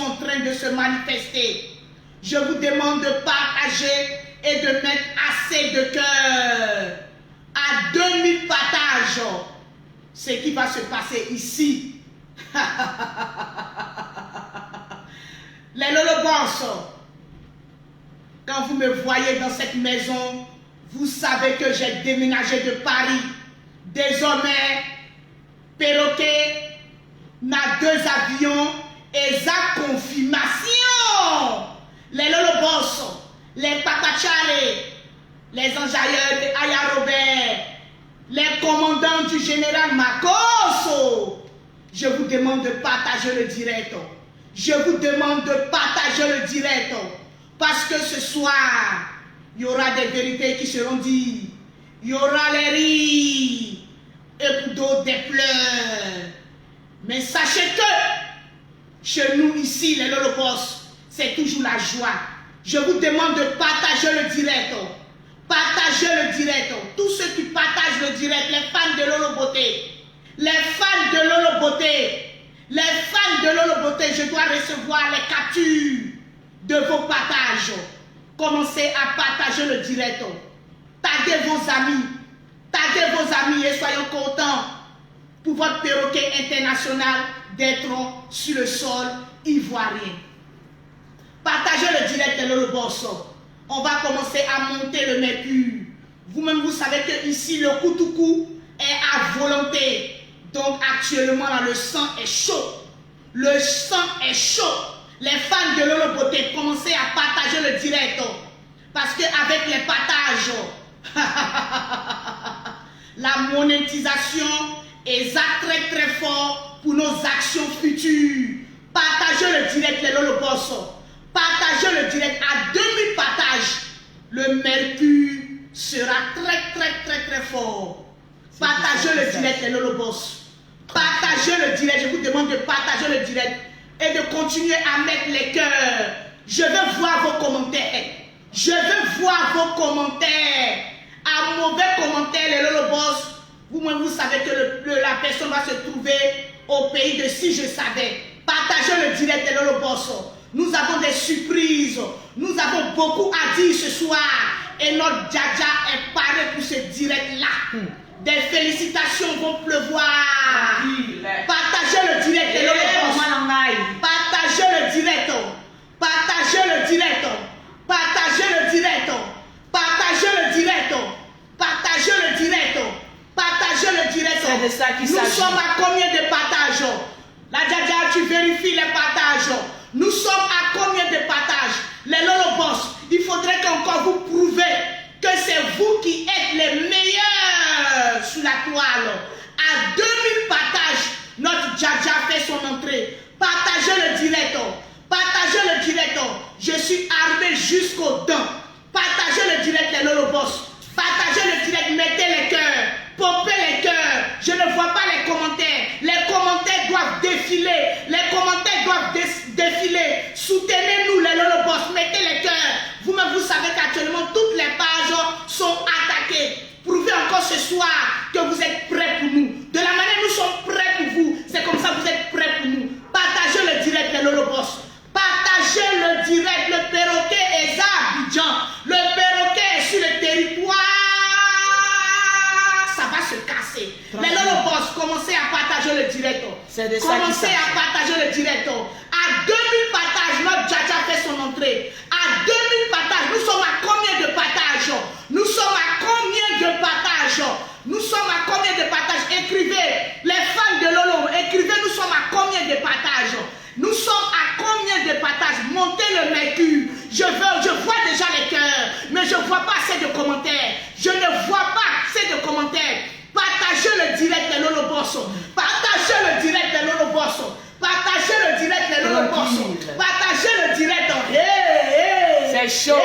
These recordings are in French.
en train de se manifester. Je vous demande de partager et de mettre assez de cœur à 2000 partages. Ce qui va se passer ici. Les lolobos, quand vous me voyez dans cette maison, vous savez que j'ai déménagé de Paris. Désormais, perroquet n'a 2 avions et sa confirmation. Les lolobos, les papachare, les enjailleurs de Aya Robert, les commandants du général Makoso. Je vous demande de partager le direct. Je vous demande de partager le direct. Parce que ce soir, il y aura des vérités qui seront dites. Il y aura les rires et pour d'autres des pleurs. Mais sachez que chez nous ici, les lolobos, c'est toujours la joie. Je vous demande de partager le direct. Partagez le direct. Tous ceux qui partagent le direct, les fans de Lolo Beauté, les fans de Lolo Beauté, les fans de Lolo Beauté, je dois recevoir les captures de vos partages. Commencez à partager le direct. Taguez vos amis et soyons contents pour votre perroquet international d'être sur le sol ivoirien. Partagez le direct de Lolo Bosso. On va commencer à monter le mercure. Vous-même, vous savez que ici le Koutoukou est à volonté. Donc actuellement, là, le sang est chaud. Le sang est chaud. Les fans de Lolo Beauté, commencez à partager le direct. Parce qu'avec les partages, la monétisation est très très fort pour nos actions futures. Partagez le direct de Lolo Bosso. Partagez le direct à 2000 partages. Le mercure sera très fort. Partagez le direct de Lolo Boss. Partagez le direct. Je vous demande de partager le direct et de continuer à mettre les cœurs. Je veux voir vos commentaires. Je veux voir vos commentaires. Un mauvais commentaire, les Lolo Boss. Vous-même, vous savez que la personne va se trouver au pays de si je savais. Partagez le direct de Lolo Boss. Nous avons des surprises. Nous avons beaucoup à dire ce soir. Et notre Djaja est paré pour ce direct-là. Des félicitations vont pleuvoir. Partagez le direct de Lolo Boss. Partagez le direct. Partagez le direct. Partagez le direct. Partagez le direct. Partagez le direct. Partagez le direct. C'est de ça qu'il s'agit. Nous sommes à combien de partages? La Djaja, tu vérifies les partages. Nous sommes à combien de partages? Les Lolo Boss, il faudrait qu'encore vous prouvez que c'est vous qui êtes les meilleurs sur la toile. À 2000 partages, notre Djaja fait son entrée. Partagez le direct. Partagez le direct. Je suis armé jusqu'aux dents. Partagez le direct des Lolo Boss. Partagez le direct, mettez les cœurs. Pompez les cœurs. Je ne vois pas les commentaires. Les commentaires doivent défiler. Les commentaires doivent défiler. Soutenez-nous les Lolo Boss. Mettez les cœurs. Vous-même, vous savez qu'actuellement, toutes les pages sont attaquées. Prouvez encore ce soir que vous êtes prêts pour nous. De la manière dont nous sommes prêts pour vous, c'est comme ça que vous êtes prêts pour nous. Partagez le direct des Lolo Boss. Partagez le direct. Le perroquet est à Abidjan. Le perroquet est sur le territoire. Ça va se casser. Les Lolo Boss, commencez à partager le direct. Commencez à partager le direct. À 2000 partages, notre Djaja fait son entrée. À 2000 partages, nous sommes à combien de partages? Nous sommes à combien de partages? Nous sommes à combien de partages? Écrivez, les fans de Lolo, écrivez, nous sommes à combien de partages? Nous sommes à combien de partages? Montez le mercure. Je vois déjà les cœurs, mais je ne vois pas assez de commentaires. Je ne vois pas assez de commentaires. Partagez le direct de Lolo Boss. Partagez le direct de Lolo Boss. Partagez le direct de Lolo Boss. Partagez le direct. C'est chaud.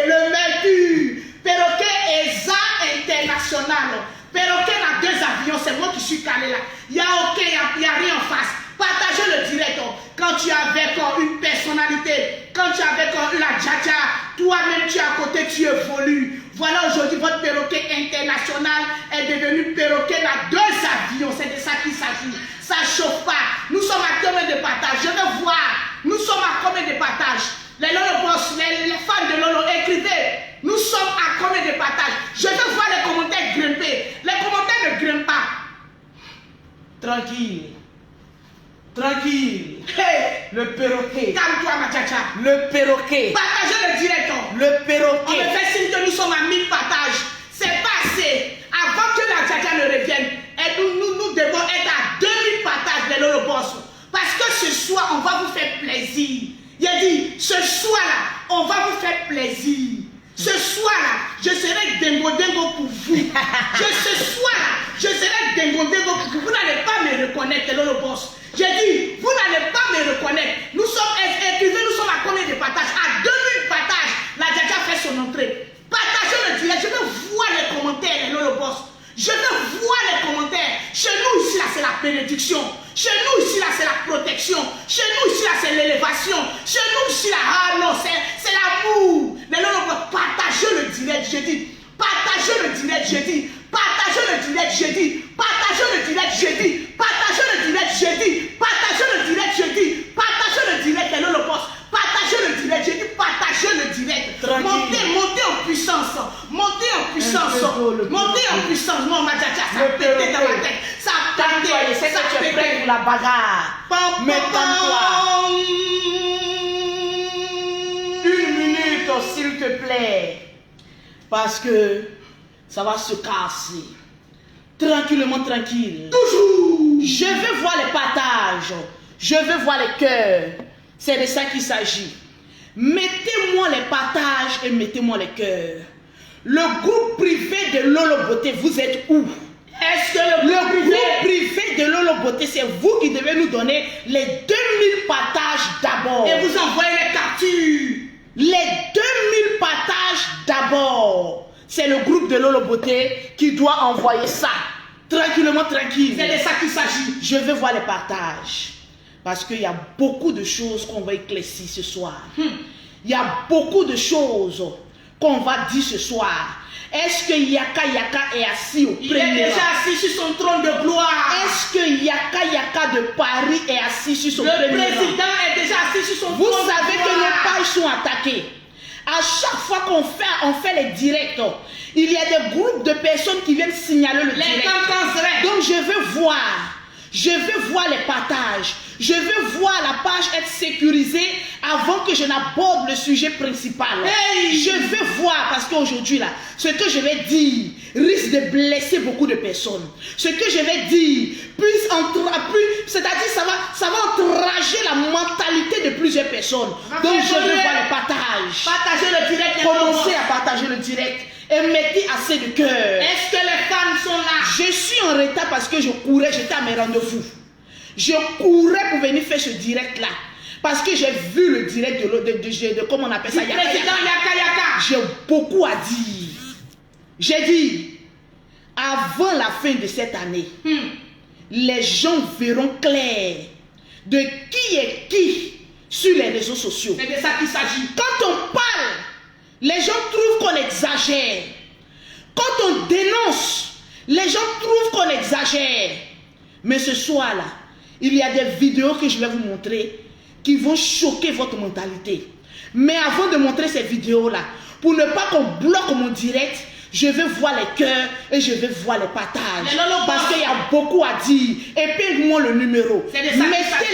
Le mercure. Perroquet ESA international. Perroquet a 2 avions. C'est moi qui suis calé là. Il n'y a aucun, il n'y a rien en face. Partagez le direct. Quand tu as avec une personnalité, quand tu as avec la Djaja, toi-même tu es à côté, tu évolues. Voilà, aujourd'hui votre perroquet international est devenu perroquet à 2 avions. C'est de ça qu'il s'agit. Ça ne chauffe pas. Nous sommes à combien de partages? Je veux voir Nous sommes à combien de partages? Les Lolo Boss, les fans de Lolo, écrivez. Nous sommes à combien de partages? Je veux voir les commentaires grimper. Les commentaires ne grimpent pas. Tranquille. Tranquille. Hey, Le perroquet. calme-toi, ma tcha-tcha. Le perroquet. Partagez le direct. Le On me perroquet. fait signe que nous sommes à 1000 partages. C'est pas assez. Avant que la tcha-tcha ne revienne, et nous devons être à 2000 partages de Lolo Boss. Parce que ce soir, on va vous faire plaisir. Il a dit, ce soir-là, on va vous faire plaisir. Ce soir-là, je serai dingo-dingo pour vous. Ce soir-là, je serai dingo-dingo pour vous. Vous n'allez pas me reconnaître, Lolo Boss. J'ai dit, vous n'allez pas me reconnaître. Nous sommes écrivés, nous sommes à combien de partages? À 2000 partages. La Djaja fait son entrée. Partagez le direct. Je veux voir les commentaires, Lolo Boss. Je veux voir les commentaires. Chez nous, ici, là, c'est la bénédiction. Chez nous, ici, là, c'est la protection. Chez nous, ici, là, c'est l'élévation. Chez nous, ici, là, ah non, c'est l'amour. Les Lolo Boss, partagez le direct, j'ai dit. Partagez le direct, j'ai dit. Partagez le direct, j'ai dit. Partagez le direct, j'ai dit. Partagez le direct, j'ai dit. Partagez le direct, j'ai dit. Partagez le direct, les Lolo Boss. Partagez le direct, j'ai dit. Partagez le direct. Montez en puissance. Montez en puissance. Montez en puissance. Non, ma tcha-tcha, ça a pété dans ma tête. Ça a pété. Je sais que tu es prêt pour la bagarre. Mais calme-toi. 1 minute, s'il te plaît. Parce que ça va se casser. Tranquillement, tranquille. Toujours. Je veux voir les partages. Je veux voir les cœurs. C'est de ça qu'il s'agit. Mettez-moi les partages et mettez-moi les cœurs. Le groupe privé de Lolo Beauté, vous êtes où? Est-ce que Le groupe privé de Lolo Beauté, c'est vous qui devez nous donner les 2000 partages d'abord. Et vous envoyez les captures. Les 2000 partages d'abord. C'est le groupe de Lolo Beauté qui doit envoyer ça. Tranquillement, tranquille. C'est de ça qu'il s'agit. Je veux voir les partages. Parce qu'il y a beaucoup de choses qu'on va éclaircir ce soir. Il y a beaucoup de choses qu'on va dire ce soir. Est-ce que Yaka est assis au Il est premier déjà rang? assis sur son trône de gloire. Est-ce que Yaka de Paris est assis sur son Le premier rang? président est déjà assis sur son Vous trône de savez que nos gloire. pages sont attaquées. À chaque fois qu'on fait les directs, il y a des groupes de personnes qui viennent signaler le Les direct. cancans. Donc je veux voir les partages. Je veux voir la page être sécurisée avant que je n'aborde le sujet principal. Hey! Je veux voir, parce qu'aujourd'hui, là, ce que je vais dire risque de blesser beaucoup de personnes. Ce que je vais dire c'est-à-dire ça va enrager la mentalité de plusieurs personnes. Donc je veux voir les partages. Partagez le direct. Commencez à partager le direct et mettez assez de cœur. Est-ce que les femmes sont là? Je suis en retard parce que je courais, j'étais à mes rendez-vous. Je courais pour venir faire ce direct-là. Parce que j'ai vu le direct de comment on appelle ça, Le président Yaka. J'ai beaucoup à dire. J'ai dit, avant la fin de cette année, les gens verront clair de qui est qui sur les réseaux sociaux. C'est de ça qu'il s'agit. Quand on parle, les gens trouvent qu'on exagère. Quand on dénonce, les gens trouvent qu'on exagère. Mais ce soir-là, il y a des vidéos que je vais vous montrer qui vont choquer votre mentalité. Mais avant de montrer ces vidéos-là, pour ne pas qu'on bloque mon direct, je vais voir les cœurs et je vais voir les partages. Parce qu'il y a beaucoup à dire. Épingle-moi le numéro. Mettez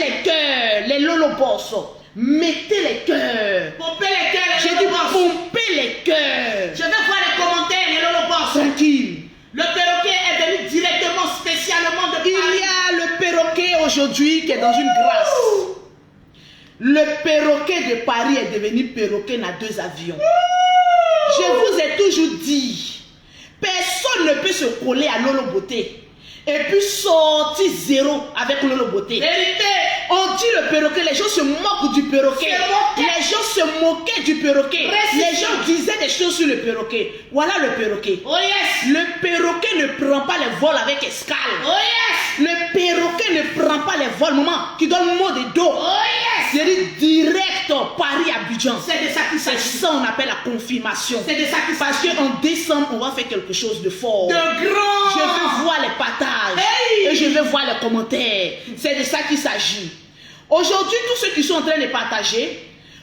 les cœurs, les Lolo Boss. Mettez les cœurs. Pompez les cœurs, les J'ai Lolo dit Boss. pomper les cœurs. Je veux voir les commentaires, les Lolo Boss. Tranquille. Le perroquet est venu directement, spécialement de Paris. Il y a le perroquet aujourd'hui qui est dans une grâce. Le perroquet de Paris est devenu perroquet dans 2 avions. Je vous ai toujours dit, personne ne peut se coller à Lolo Beauté et puis sortir zéro avec Lolo Beauté. Vérité. On dit le perroquet, les gens se moquent du perroquet. Les gens se moquaient du perroquet. Les gens disaient des choses sur le perroquet. Voilà le perroquet. Oh yes. Le perroquet ne prend pas les vols avec escale. Oh yes. Le perroquet ne prend pas les vols, maman, qui donne mot de dos. Oh yes. C'est direct Paris-Abidjan. C'est de ça qu'il C'est s'agit. ça on appelle la confirmation. C'est de ça qu'il Parce s'agit. qu'en décembre, on va faire quelque chose de fort. De grand. Je veux voir les partages. Hey. Et je veux voir les commentaires. C'est de ça qu'il s'agit. Aujourd'hui, tous ceux qui sont en train de partager,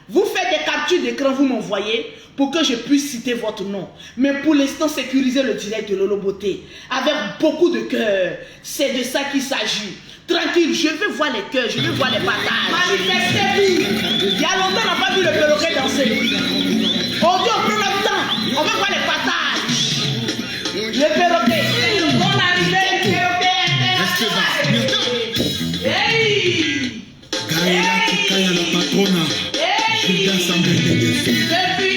vous faites des captures d'écran, vous m'envoyez pour que je puisse citer votre nom. Mais pour l'instant, sécuriser le direct de Lolo Beauté avec beaucoup de cœur. C'est de ça qu'il s'agit. Tranquille, je veux voir les cœurs, je veux voir les partages. Manifestez-vous. Il y a longtemps, on n'a pas vu le perroquet danser. Aujourd'hui, on prend notre temps. On veut voir les partages. Le perroquet. On arrive, le perroquet. Hey! Kaya la patrona. Depuis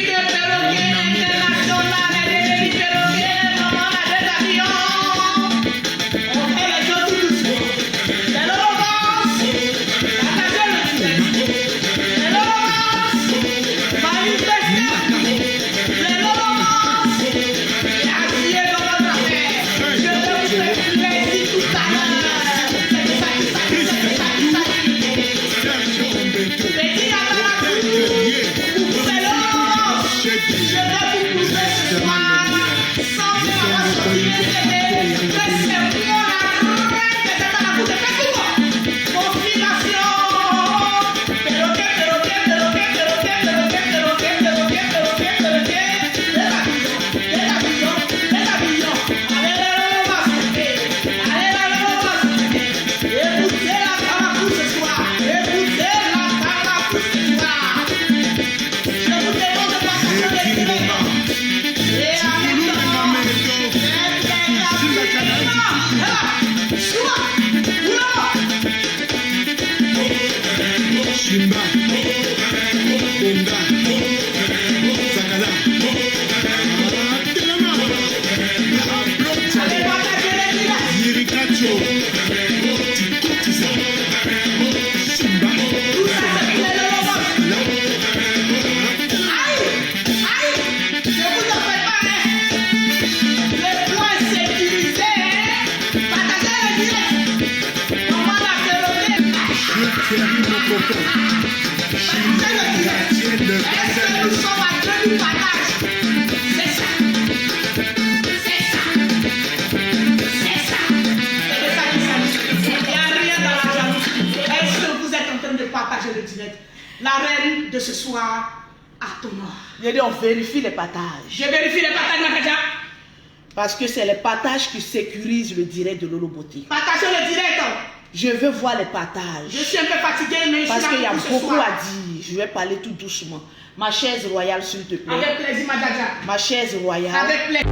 que perroquet international est devenu perroquet, maman a des avions. On fait les choses tout doucement. C'est l'Olobos. Attachez le direct. C'est l'Olobos. Manifestez-vous. C'est l'Olobos. Et asseyez dans votre affaire. Je vais vous faire plaisir tout à l'heure. C'est ça. Petit à je vais vous pousser ce soir sans que ma voix soit illégible. C'est pour la reine de la bouche. Faites tout. Confirmation. Perroquet. Les avions. Allez, écoutez la carabouche ce soir. Je vous demande de passer sur les Shimba, Bonga, Sakala, Yirikacho, Tikotisa, Shimba, nous sommes à 2 partages. C'est ça. Il n'y a rien dans la jalousie. Est-ce que vous êtes en train de partager le direct? La reine de ce soir à ton nom. J'ai dit on vérifie les partages. Je vérifie les partages, Nakaja. Parce que c'est les partages qui sécurisent le direct de Lolo Beauté. Partagez le direct. Je veux voir les partages. Je suis un peu fatigué, mais je parce suis qu'il y là a pour ce beaucoup soir. à dire. Je vais parler tout doucement. Ma chaise royale, s'il te plaît. Avec plaisir, Madjaja. Ma chaise royale. Avec plaisir.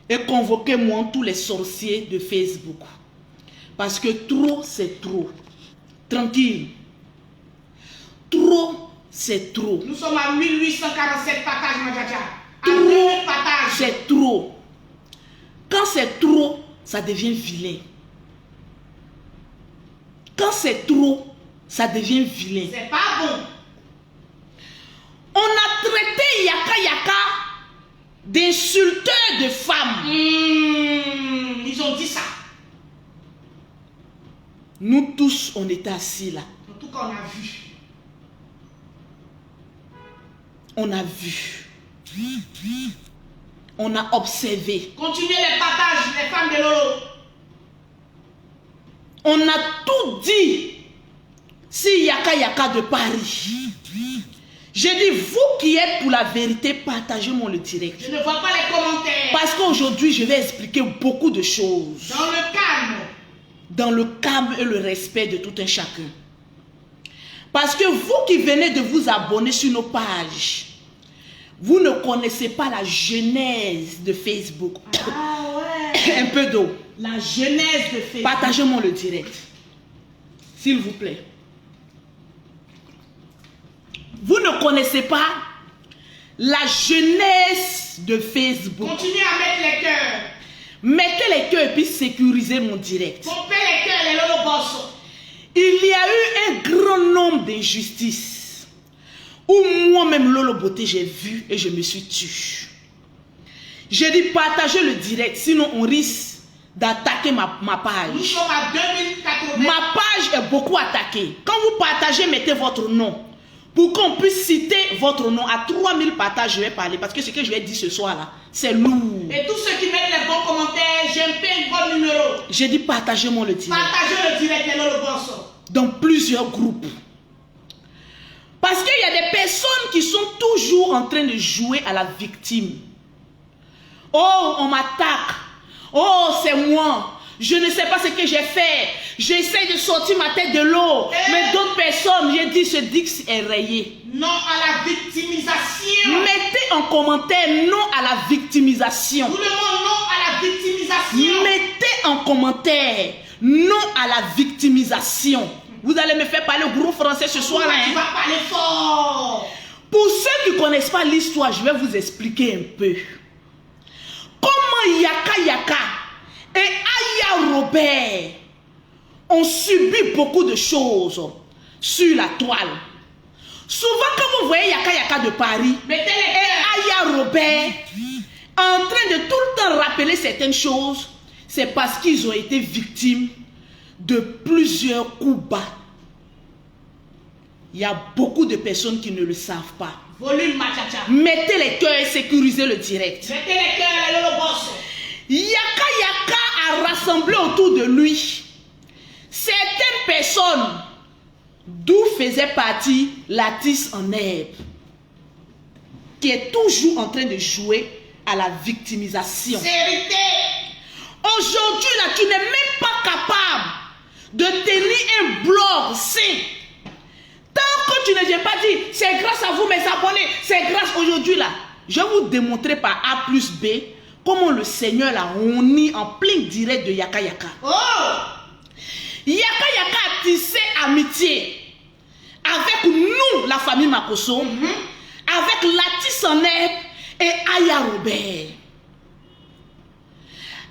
Et convoquez-moi tous les sorciers de Facebook. Parce que trop, c'est trop. Tranquille. Trop, c'est trop. Nous sommes à 1847 partages, Madjaja. À Trop, 2000 partages. c'est trop. Quand c'est trop, ça devient vilain. Quand c'est trop, ça devient vilain. C'est pas bon. On a traité Yaka Yaka d'insulteur de femmes. Ils ont dit ça. Nous tous, on était assis là. En tout cas, on a vu. On a vu. On a observé. Continuez les partages, les femmes de Lolo. On a tout dit. Si Yaka Yaka de Paris. J'ai dit, vous qui êtes pour la vérité, partagez-moi le direct. Je ne vois pas les commentaires. Parce qu'aujourd'hui, je vais expliquer beaucoup de choses. Dans le calme. Dans le calme et le respect de tout un chacun. Parce que vous qui venez de vous abonner sur nos pages, vous ne connaissez pas la genèse de Facebook. Ah ouais. Un peu d'eau. La genèse de Facebook. Partagez-moi le direct. S'il vous plaît. Vous ne connaissez pas la genèse de Facebook. Continuez à mettre les cœurs. Mettez les cœurs et puis sécurisez mon direct. Pompez les cœurs, les Lolo Boss. Il y a eu un grand nombre d'injustices où moi-même Lolo Beauté j'ai vu et je me suis tue. J'ai dit partagez le direct, sinon on risque d'attaquer ma page. Nous sommes à 2080. Ma page est beaucoup attaquée. Quand vous partagez, mettez votre nom. Pour qu'on puisse citer votre nom. À 3000 partages, je vais parler. Parce que ce que je vais dire ce soir là, c'est lourd. Et tous ceux qui mettent les bons commentaires, j'aime un bon numéro. J'ai dit partagez-moi le direct. Partagez le direct, les Lolo Boss. Dans plusieurs groupes. Parce qu'il y a des personnes qui sont toujours en train de jouer à la victime. Oh, on m'attaque. Oh, c'est moi. Je ne sais pas ce que j'ai fait. J'essaie de sortir ma tête de l'eau. Mais d'autres personnes, j'ai dit, ce Dix est rayé. Non à la victimisation. Mettez en commentaire non à la victimisation. Tout le monde non à la victimisation. Mettez en commentaire non à la victimisation. Vous allez me faire parler au gros français ce soir là. Tu vas parler fort. Pour ceux qui ne connaissent pas l'histoire, je vais vous expliquer un peu. Comment Yaka Yaka et Aya Robert ont subi beaucoup de choses sur la toile. Souvent quand vous voyez Yaka Yaka de Paris Mettez les et cœurs. Aya Robert en train de tout le temps rappeler certaines choses, c'est parce qu'ils ont été victimes de plusieurs coups bas. Il y a beaucoup de personnes qui ne le savent pas. Volume Machacha. Mettez les cœurs et sécurisez le direct. Mettez les cœurs, les Lolo Boss. Yaka Yaka a rassemblé autour de lui certaines personnes d'où faisait partie Latis en herbe, qui est toujours en train de jouer à la victimisation. Vérité. Aujourd'hui, là, tu n'es même pas capable de tenir un blog sain. Tant que tu ne viens pas dire, c'est grâce à vous mes abonnés, c'est grâce aujourd'hui là. Je vais vous démontrer par A plus B comment le Seigneur l'a réuni en plein direct de Yaka Yaka. Oh. Yaka Yaka a tissé amitié avec nous, la famille Makoso, avec Latis en herbe et Aya Robert.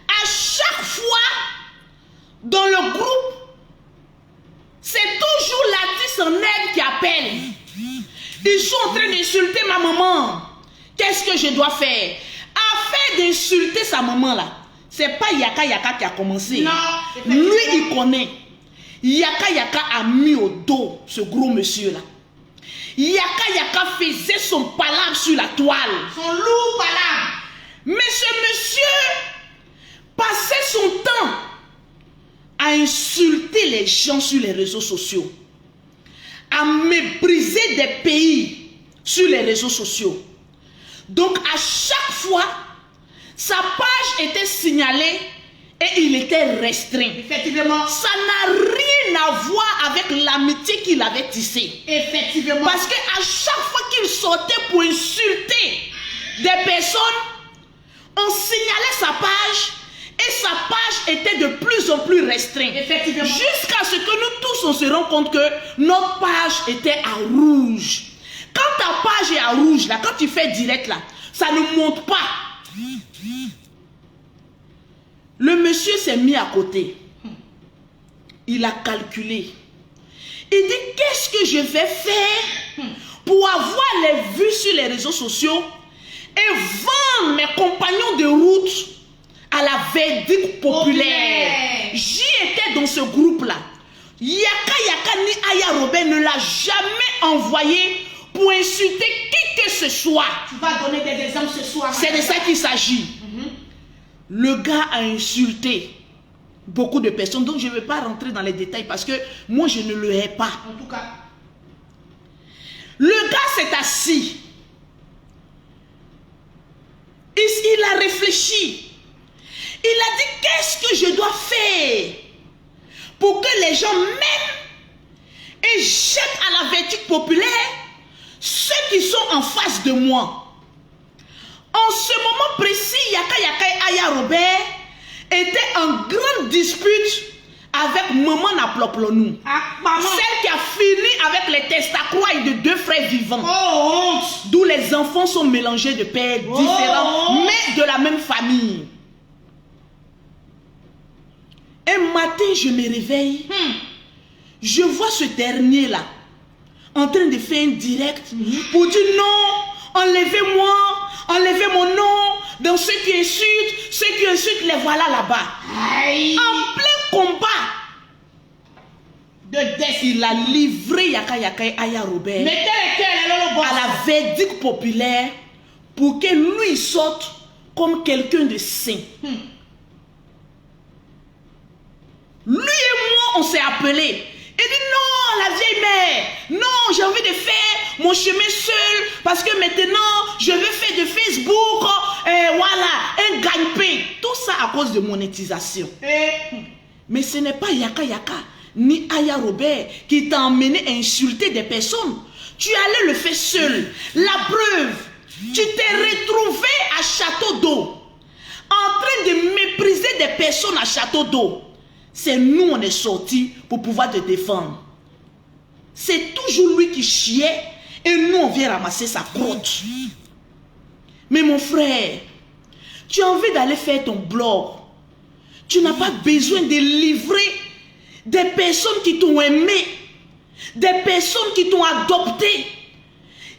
À chaque fois, dans le groupe, c'est toujours Latis en herbe qui appelle. Ils sont en train d'insulter ma maman. Qu'est-ce que je dois faire? Afin d'insulter sa maman là, c'est pas Yaka Yaka qui a commencé. Non, lui il connaît. Yaka Yaka a mis au dos ce gros monsieur là. Yaka Yaka faisait son palabre sur la toile. Son lourd palabre. Mais ce monsieur passait son temps à insulter les gens sur les réseaux sociaux, à mépriser des pays sur les réseaux sociaux. Donc à chaque fois, sa page était signalée et il était restreint. Effectivement. Ça n'a rien à voir avec l'amitié qu'il avait tissée. Effectivement. Parce qu'à chaque fois qu'il sortait pour insulter des personnes, on signalait sa page et sa page était de plus en plus restreinte. Effectivement. Jusqu'à ce que nous tous on se rende compte que notre page était à rouge. Quand ta page est à rouge, là, quand tu fais direct, là, ça ne monte pas. Le monsieur s'est mis à côté. Il a calculé. Il dit, qu'est-ce que je vais faire pour avoir les vues sur les réseaux sociaux et vendre mes compagnons de route à la verdict populaire. J'y étais dans ce groupe-là. Yaka ni Aya Robert ne l'a jamais envoyé pour insulter qui que ce soit. Tu vas donner des exemples ce soir. C'est de ça qu'il s'agit. Le gars a insulté beaucoup de personnes, donc je ne vais pas rentrer dans les détails parce que moi je ne le hais pas. En tout cas, le gars s'est assis. Il a réfléchi. Il a dit, qu'est-ce que je dois faire pour que les gens m'aiment et jettent à la verdict populaire ceux qui sont en face de moi. En ce moment précis, Yaka et Aya Robert étaient en grande dispute avec Maman Naploplonou. Celle qui a fini avec les testacroix de 2 frères vivants. Oh, honte. D'où les enfants sont mélangés de pères différents, mais de la même famille. Un matin, je me réveille. Je vois ce dernier-là en train de faire un direct pour dire non, enlevez-moi, enlevez mon nom dans ceux qui insultent, les voilà là-bas. En plein combat De décès. il a livré Yaka et Aya Robert Mettez les cœurs à la verdict populaire pour que lui sorte comme quelqu'un de saint. Lui et moi, on s'est appelé. Il dit non, la vieille mère, non, j'ai envie de faire mon chemin seul parce que maintenant, je veux faire de Facebook, voilà, un gagne-pain. Tout ça à cause de monétisation. Mais ce n'est pas Yaka ni Aya Robert qui t'a emmené à insulter des personnes. Tu allais le faire seul. La preuve, tu t'es retrouvé à Château d'Eau en train de mépriser des personnes à Château d'Eau. C'est nous, on est sortis pour pouvoir te défendre. C'est toujours lui qui chiait et nous, on vient ramasser sa crotte. Mais mon frère, tu as envie d'aller faire ton blog. Tu n'as pas besoin de livrer des personnes qui t'ont aimé, des personnes qui t'ont adopté.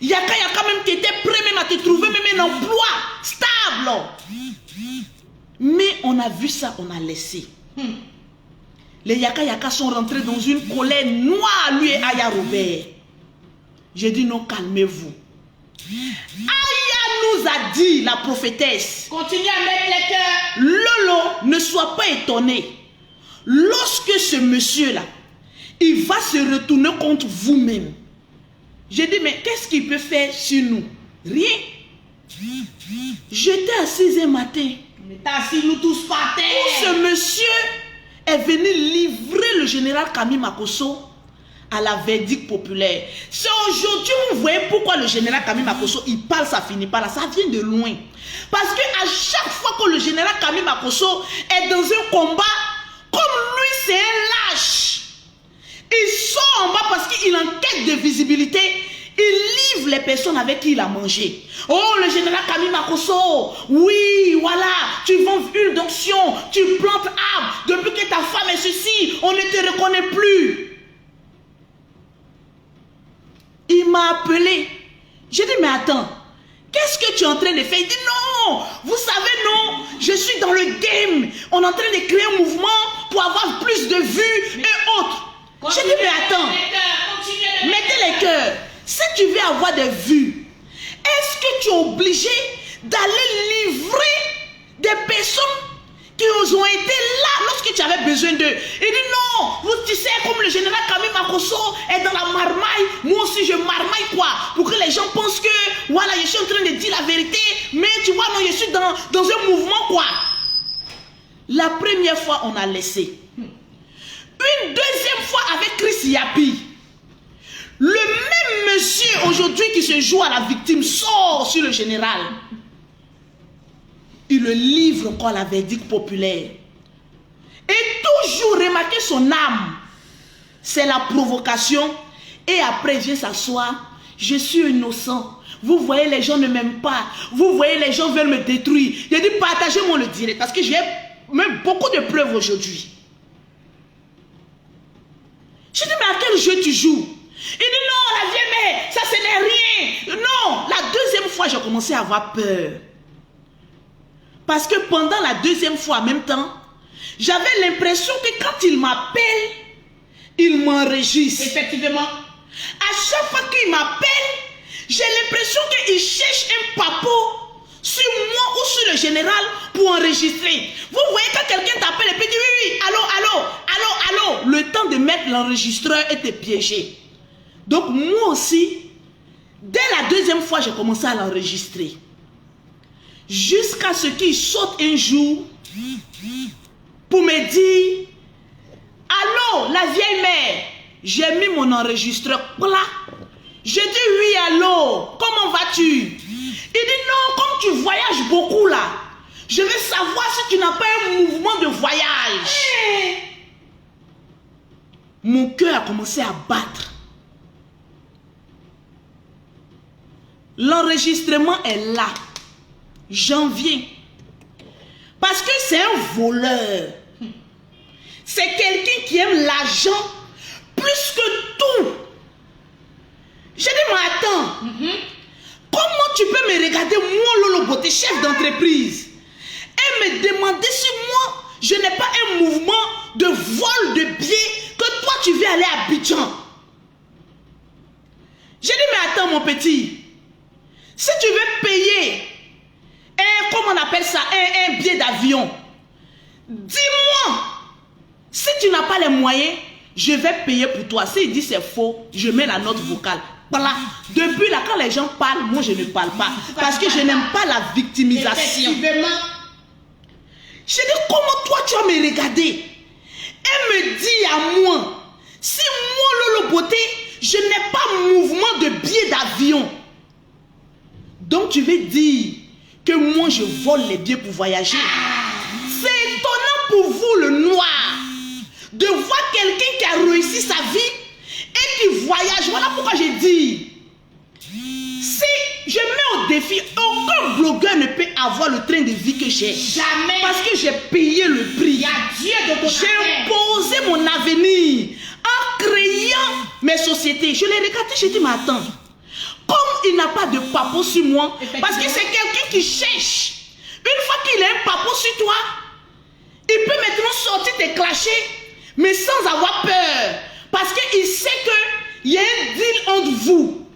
Yaka même qui était prêt même à te trouver même un emploi stable. Mais on a vu ça, on a laissé. Les Yaka sont rentrés dans une colère noire, lui et Aya Robert. J'ai dit non, calmez-vous. Aya nous a dit, la prophétesse. Continuez à mettre les cœurs. Lolo, ne sois pas étonné. Lorsque ce monsieur-là, il va se retourner contre vous-même. J'ai dit, mais qu'est-ce qu'il peut faire sur nous? Rien. J'étais à 6h matin. Mais t'as assis nous tous par terre. Où ce monsieur est venu livrer le général Camille Makosso à la verdict populaire. C'est aujourd'hui vous voyez pourquoi le général Camille Makosso il parle, ça finit pas là, ça vient de loin. Parce que à chaque fois que le général Camille Makosso est dans un combat, comme lui c'est un lâche, il sort en bas parce qu'il est en quête de visibilité. Il livre les personnes avec qui il a mangé. Oh, le général Camille Makosso, oui, voilà, tu vends huile d'onction, tu plantes arbre. Depuis que ta femme est ceci, on ne te reconnaît plus. Il m'a appelé. J'ai dit, mais attends, qu'est-ce que tu es en train de faire? Il dit, non, vous savez, non, je suis dans le game. On est en train de créer un mouvement pour avoir plus de vues et autres. J'ai dit, mais attends, mettez les cœurs. Si tu veux avoir des vues, est-ce que tu es obligé d'aller livrer des personnes qui ont été là lorsque tu avais besoin d'eux? Il dit non, vous, tu sais, comme le général Camille Makosso est dans la marmaille, moi aussi je marmaille quoi, pour que les gens pensent que, voilà, je suis en train de dire la vérité, mais tu vois, non, je suis dans un mouvement quoi. La première fois, on a laissé. Une deuxième fois avec Chris Yapi. Le même monsieur aujourd'hui qui se joue à la victime sort sur le général. Il le livre encore à la verdict populaire. Et toujours remarquez son âme. C'est la provocation. Et après il vient s'asseoir. Je suis innocent. Vous voyez, les gens ne m'aiment pas. Vous voyez, les gens veulent me détruire. J'ai dit, partagez-moi le direct. Parce que j'ai même beaucoup de preuves aujourd'hui. Je dis, mais à quel jeu tu joues? Il dit, non, la vieille mère, ça ce n'est rien. Non, la deuxième fois, j'ai commencé à avoir peur. Parce que pendant la deuxième fois en même temps, j'avais l'impression que quand il m'appelle, il m'enregistre. Effectivement. À chaque fois qu'il m'appelle, j'ai l'impression qu'il cherche un papo sur moi ou sur le général pour enregistrer. Vous voyez quand quelqu'un t'appelle et peut dire oui, oui, allô, allô, allô, allô. Le temps de mettre l'enregistreur était piégé. Donc moi aussi, dès la deuxième fois, j'ai commencé à l'enregistrer. Jusqu'à ce qu'il saute un jour pour me dire, allô, la vieille mère. J'ai mis mon enregistreur là. J'ai dit oui, allô, comment vas-tu? Il dit non, comme tu voyages beaucoup là, je veux savoir si tu n'as pas un mouvement de voyage. Mon cœur a commencé à battre. L'enregistrement est là. J'en viens. Parce que c'est un voleur. C'est quelqu'un qui aime l'argent plus que tout. J'ai dit, mais attends, comment tu peux me regarder, moi, Lolo Beauté, chef d'entreprise, et me demander si moi, je n'ai pas un mouvement de vol de billets que toi, tu veux aller à Abidjan? J'ai dit, mais attends, mon petit, si tu veux payer comment on appelle ça, un billet d'avion, dis-moi, si tu n'as pas les moyens, je vais payer pour toi. S'il dit c'est faux, je mets la note vocale. Voilà. Depuis là, quand les gens parlent, moi je ne parle pas. Parce que je n'aime pas la victimisation. Je dis, comment toi tu vas me regarder et me dire à moi, si moi Lolo Beauté, je n'ai pas mouvement de billet d'avion. Donc tu veux dire que moi je vole les billets pour voyager. C'est étonnant pour vous le noir de voir quelqu'un qui a réussi sa vie et qui voyage. Voilà pourquoi j'ai dit, si je mets au défi, aucun blogueur ne peut avoir le train de vie que j'ai. Jamais. Parce que j'ai payé le prix. Il y a Dieu de ton J'ai posé mon avenir en créant mes sociétés. Je l'ai regardé, j'ai dit, mais attends, comme il n'a pas de papo sur moi, parce que c'est quelqu'un qui cherche. Une fois qu'il a un papo sur toi, il peut maintenant sortir te clasher, mais sans avoir peur. Parce qu'il sait qu'il y a un deal entre vous.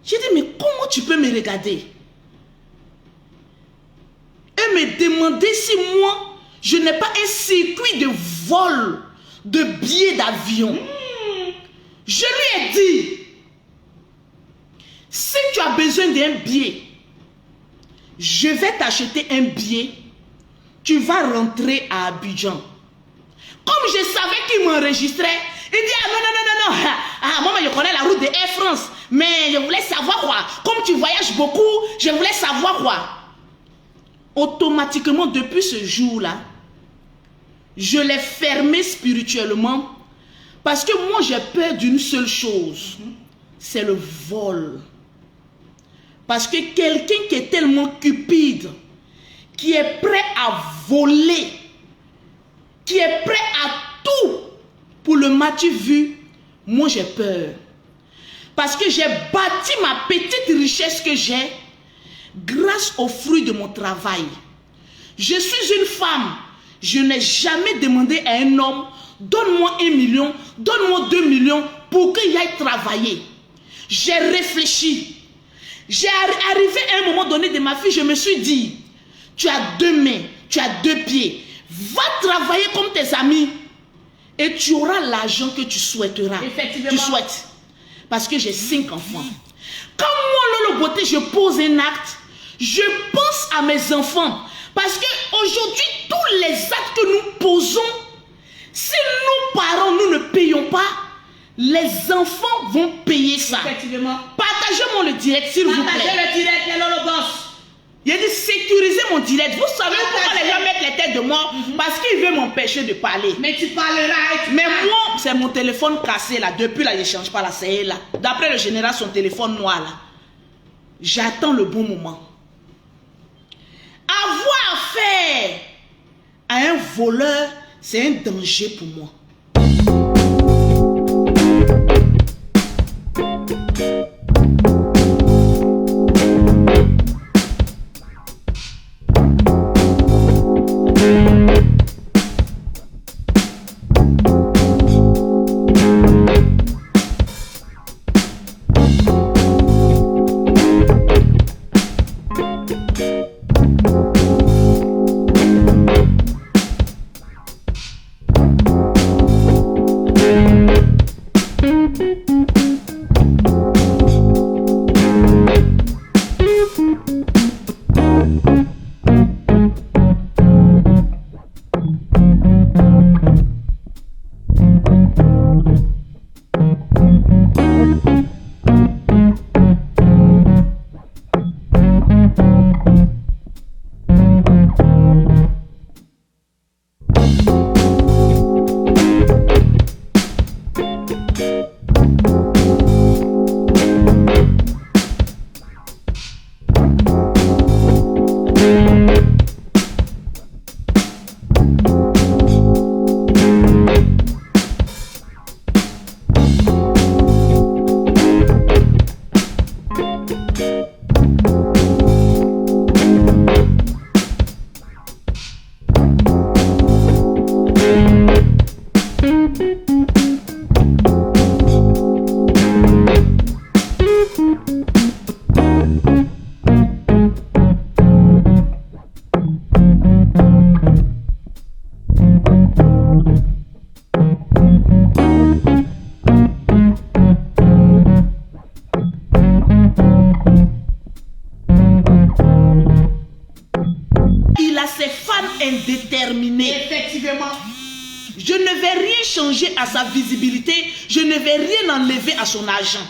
J'ai dit, mais comment tu peux me regarder et me demander si moi, je n'ai pas un circuit de vol de billets d'avion? Je lui ai dit, si tu as besoin d'un billet, je vais t'acheter un billet, tu vas rentrer à Abidjan. Comme je savais qu'il m'enregistrait, il dit, ah non, non, non, non, non, ah, moi je connais la route de Air France, mais je voulais savoir quoi, comme tu voyages beaucoup, je voulais savoir quoi. Automatiquement, depuis ce jour-là, je l'ai fermé spirituellement, parce que moi j'ai peur d'une seule chose, c'est le vol. Parce que quelqu'un qui est tellement cupide, qui est prêt à voler, qui est prêt à tout pour le m'as-tu vu, moi j'ai peur. Parce que j'ai bâti ma petite richesse que j'ai grâce aux fruits de mon travail. Je suis une femme, je n'ai jamais demandé à un homme, donne-moi 1 million, donne-moi 2 millions pour qu'il aille travailler. J'ai réfléchi. J'ai arrivé à un moment donné de ma vie, je me suis dit, tu as 2 mains, tu as 2 pieds, va travailler comme tes amis et tu auras l'argent que tu souhaiteras. Effectivement. Tu souhaites. Parce que j'ai 5 enfants. Quand moi, Lolo Beauté, je pose un acte, je pense à mes enfants. Parce qu'aujourd'hui, tous les actes que nous posons, si nous parents, nous ne payons pas, les enfants vont payer ça. Effectivement. Partagez-moi le direct, s'il vous plaît. Partagez le direct, les Lolo Boss. Il a dit sécuriser mon mon direct. Vous savez pourquoi les gens mettent les têtes de mort? Parce qu'ils veulent m'empêcher de parler. Mais tu parleras et tu Mais parles. moi, c'est mon téléphone cassé là. Depuis là, je ne change pas là. C'est là. D'après le général, son téléphone noir là. J'attends le bon moment. Avoir affaire à un voleur, c'est un danger pour moi. Indéterminé. Effectivement. Je ne vais rien changer à sa visibilité. Je ne vais rien enlever à son argent.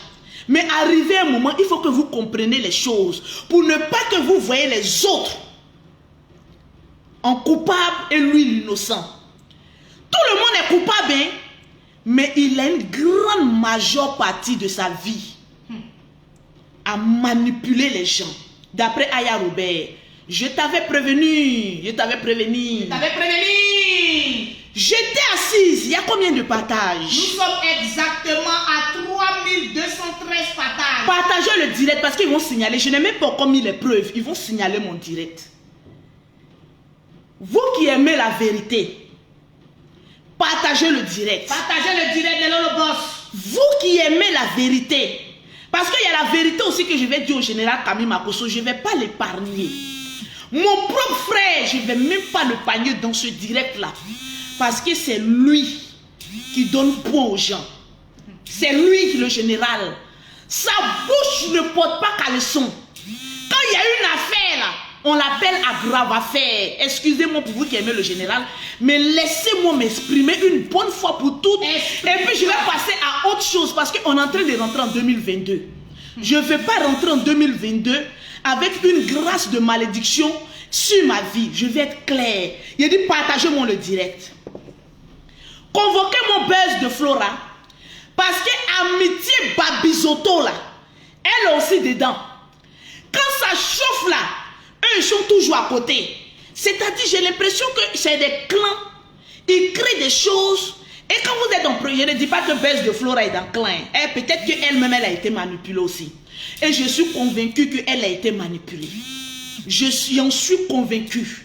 Mais arrivé un moment, il faut que vous compreniez les choses. Pour ne pas que vous voyez les autres en coupable et lui l'innocent. Tout le monde est coupable, hein? Mais il a une grande majeure partie de sa vie à manipuler les gens. D'après Aya Robert. Je t'avais prévenu. Je t'avais prévenu. J'étais assise. Il y a combien de partages? Nous sommes exactement à 3213 partages. Partagez le direct parce qu'ils vont signaler. Je n'ai même pas encore mis les preuves. Ils vont signaler mon direct. Vous qui aimez la vérité, partagez le direct. Partagez le direct de Lolo Boss. Vous qui aimez la vérité, parce qu'il y a la vérité aussi que je vais dire au général Camille Makosso, je ne vais pas l'épargner. Mon propre frère, je ne vais même pas le panier dans ce direct-là. Parce que c'est lui qui donne point aux gens. C'est lui le général. Sa bouche ne porte pas caleçon. Quand il y a une affaire là, on l'appelle à grave affaire. Excusez-moi pour vous qui aimez le général, mais laissez-moi m'exprimer une bonne fois pour toutes. Et puis je vais passer à autre chose parce qu'on est en train de rentrer en 2022. Je ne vais pas rentrer en 2022 avec une grâce de malédiction sur ma vie. Je vais être clair. Il dit partagez-moi le direct. Convoquez mon buzz de Flora. Parce que Amitié Babizoto là, elle est aussi dedans. Quand ça chauffe là, eux ils sont toujours à côté. C'est-à-dire j'ai l'impression que c'est des clans. Ils créent des choses. Et quand vous êtes en projet, je ne dis pas que buzz de Flora est dans le clan. Peut-être qu'elle-même elle a été manipulée aussi. Et je suis convaincu qu'elle a été manipulée. J'en suis convaincu.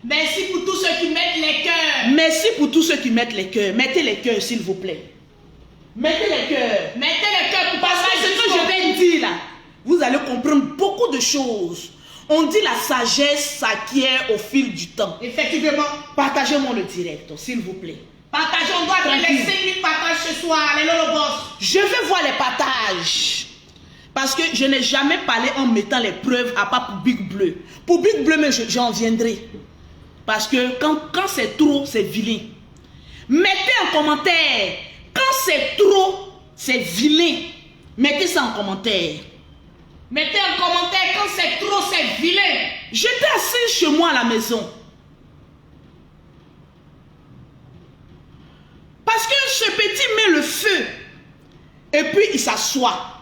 Merci pour tous ceux qui mettent les cœurs. Merci pour tous ceux qui mettent les cœurs. Mettez les cœurs s'il vous plaît. Mettez les cœurs. Mettez les cœurs pour Parce que ce que je vais dire là, vous allez comprendre beaucoup de choses. On dit la sagesse s'acquiert au fil du temps. Effectivement. Partagez-moi le direct, s'il vous plaît. Partagez, on doit faire les 5000 partages ce soir, les Lolo Boss. Je vais voir les partages. Parce que je n'ai jamais parlé en mettant les preuves à part pour Big Bleu. Pour Big Bleu, mais j'en viendrai. Parce que quand c'est trop, c'est vilain. Mettez en commentaire. Quand c'est trop, c'est vilain. Mettez ça en commentaire. Mettez en commentaire quand c'est trop, c'est vilain. Je chez moi à la maison. Parce que ce petit met le feu. Et puis il s'assoit.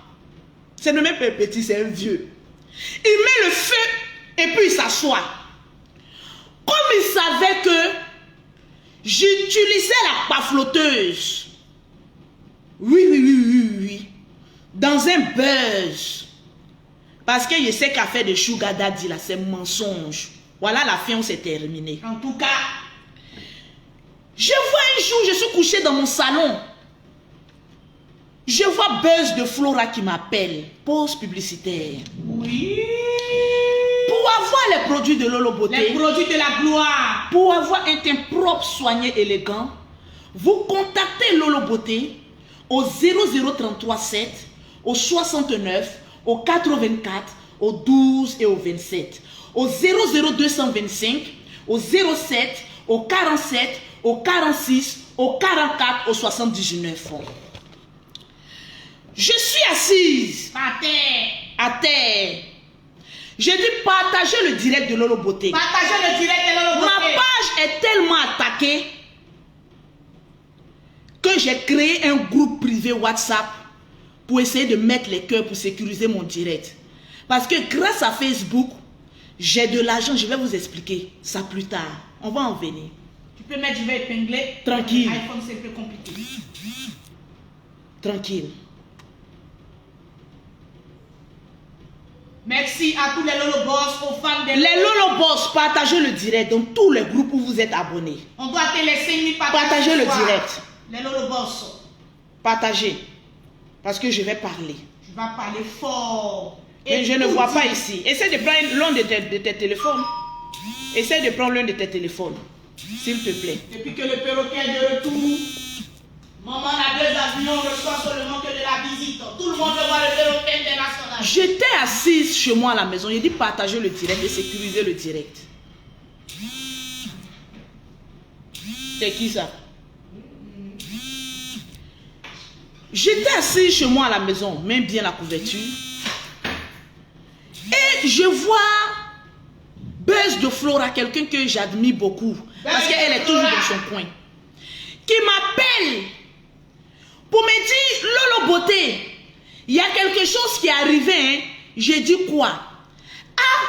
C'est même pas un petit, c'est un vieux. Il met le feu et puis il s'assoit. Comme il savait que j'utilisais la pafloteuse. Oui. Dans un buzz. Parce que je sais qu'à faire de sugar daddy là, c'est mensonge. Voilà, la fin, on s'est terminé. En tout cas, je vois un jour, je suis couché dans mon salon. Je vois Buzz de Flora qui m'appelle. Pause publicitaire. oui. Pour avoir les produits de Lolo Beauté, Les produits de la gloire. pour avoir un teint propre, soigné, élégant, vous contactez Lolo Beauté au 00337, au 69, au 84, au 12 et au 27. Au 00225, au 07, au 47, au 46, au 44, au 79. Je suis assise Par terre. à terre. J'ai dit partager le direct de Lolo Beauté. Partagez le direct de Lolo Ma Beauté. page est tellement attaquée que j'ai créé un groupe privé WhatsApp pour essayer de mettre les cœurs pour sécuriser mon direct. Parce que grâce à Facebook, j'ai de l'argent. Je vais vous expliquer ça plus tard. On va en venir. Tu peux mettre, je vais épingler. Tranquille. iPhone, c'est un peu compliqué. Tranquille. Merci à tous les Lolo Boss, aux fans des Les Lolo Boss, partagez le direct dans tous les groupes où vous êtes abonnés. On doit te laisser une partage. Partagez ce le soir. direct. Les Lolo Boss. Partagez. Parce que je vais parler. Tu vas parler fort. Mais je ne vois pas ici. Essaie de prendre l'un de tes téléphones. Essaie de prendre l'un de tes téléphones. S'il te plaît. Depuis que le perroquet est de retour, maman a 2 avions, on reçoit seulement que de la visite. Tout le monde veut voir le perroquet international. J'étais assise chez moi à la maison. J'ai dit partager le direct et sécuriser le direct. C'est qui ça? J'étais assise chez moi à la maison, même bien la couverture. Et je vois Buzz de Flora, quelqu'un que j'admire beaucoup. Parce qu'elle est toujours dans son coin. Qui m'appelle pour me dire, Lolo Beauté, il y a quelque chose qui est arrivé. Hein? J'ai dit quoi? Ah,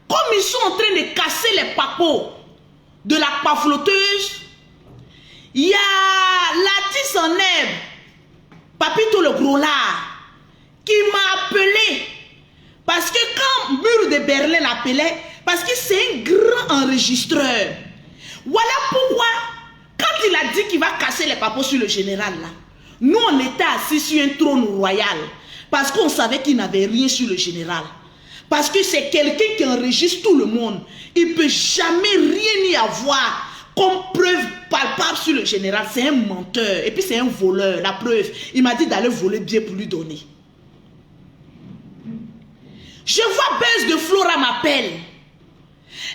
comme ils sont en train de casser les papeaux de la pafloteuse, il y a l'artiste en herbe, Papito le gros lard, qui m'a appelé. Parce que quand Mur de Berlin l'appelait, parce que c'est un grand enregistreur. Voilà pourquoi, quand il a dit qu'il va casser les papeaux sur le général là, nous on était assis sur un trône royal. Parce qu'on savait qu'il n'avait rien sur le général. Parce que c'est quelqu'un qui enregistre tout le monde. Il ne peut jamais rien y avoir comme preuve palpable sur le général. C'est un menteur. Et puis c'est un voleur. La preuve, il m'a dit d'aller voler bien pour lui donner. Je vois Buzz de Flora m'appelle.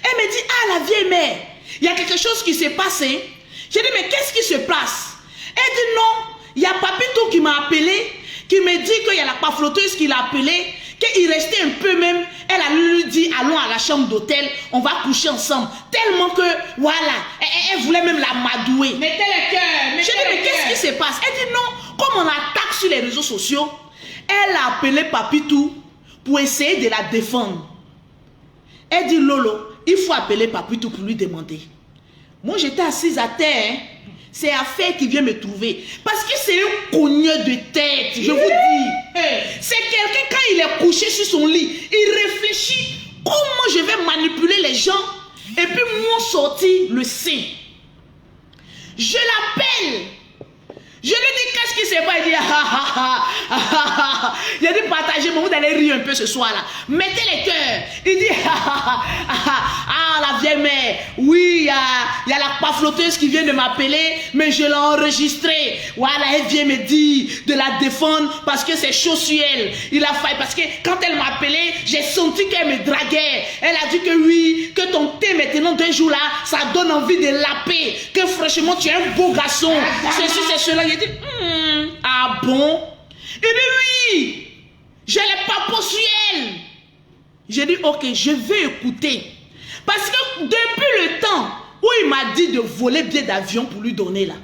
Elle me dit, ah la vieille mère, il y a quelque chose qui s'est passé. J'ai dit, mais qu'est-ce qui se passe? Elle dit, non, il y a Papito qui m'a appelé, qui me dit qu'il y a la pafloteuse qui l'a appelé, qu'il restait un peu même. Elle a lui dit, allons à la chambre d'hôtel, on va coucher ensemble. Tellement que, voilà, elle voulait même la madouer. Mettez les cœurs. J'ai dit, mais qu'est-ce qui se passe? Elle dit, non, comme on attaque sur les réseaux sociaux, elle a appelé Papito pour essayer de la défendre. Elle dit, Lolo, il faut appeler Papito pour lui demander. Moi, j'étais assise à terre. Hein. C'est Affaire qui vient me trouver. Parce que c'est un cogneur de tête, je vous dis. C'est quelqu'un, quand il est couché sur son lit, il réfléchit comment je vais manipuler les gens et puis moi sortir le sein. Je l'appelle. Je lui dis, qu'est-ce qui se passe? Il dit, j'ai dit, partagez, mais vous allez rire un peu ce soir-là. Mettez les cœurs. Il dit, ah, la vieille mère, oui, il y a la pafloteuse qui vient de m'appeler, mais je l'ai enregistrée. Voilà, elle vient me dire de la défendre parce que c'est chaud sur elle. Il a failli, parce que quand elle m'a appelé, j'ai senti qu'elle me draguait. Elle a dit que oui, que ton thé maintenant 2 jours là, ça donne envie de laper. Que franchement, tu es un beau garçon. Ceci, c'est cela. J'ai dit, ah bon? Il dit oui, j'ai les papos sur elle. J'ai dit, ok, je vais écouter. Parce que depuis le temps où il m'a dit de voler billet d'avion pour lui donner là,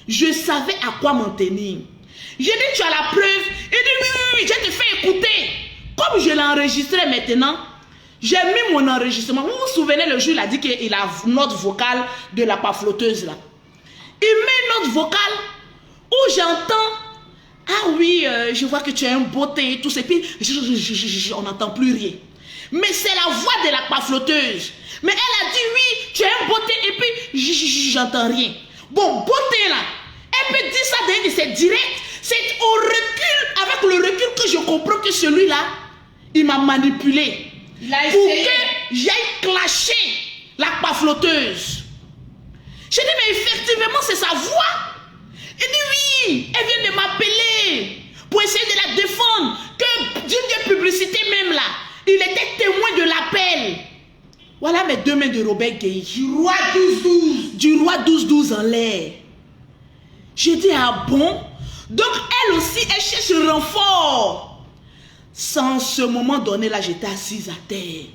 je savais à quoi m'en tenir. J'ai dit, tu as la preuve. Il dit, oui, je te fais écouter. Comme je l'ai enregistré maintenant, j'ai mis mon enregistrement. Vous vous souvenez, le jour, il a dit qu'il a une note vocale de la pafloteuse là. Il met une note vocale où j'entends, ah oui, je vois que tu as un beau teint et tout ça. Et puis, on n'entend plus rien. Mais c'est la voix de la pafloteuse. Mais elle a dit, oui, tu as un beau teint et puis, j'entends rien. Bon, beau teint là. Elle peut dire ça d'un de ses directs. C'est au recul, avec le recul que je comprends que celui-là, il m'a manipulé. Il a pour essayé. que j'aille clasher la pafloteuse. J'ai dit, mais effectivement, c'est sa voix. Il dit, oui, elle vient de m'appeler pour essayer de la défendre. Que d'une publicité même là, il était témoin de l'appel. Voilà mes 2 mains de Robert Gueye. Du roi 12-12. Du roi 12-12 en l'air. J'ai dit, ah bon? Donc elle aussi, elle cherche le renfort. Sans ce moment donné là, j'étais assise à terre.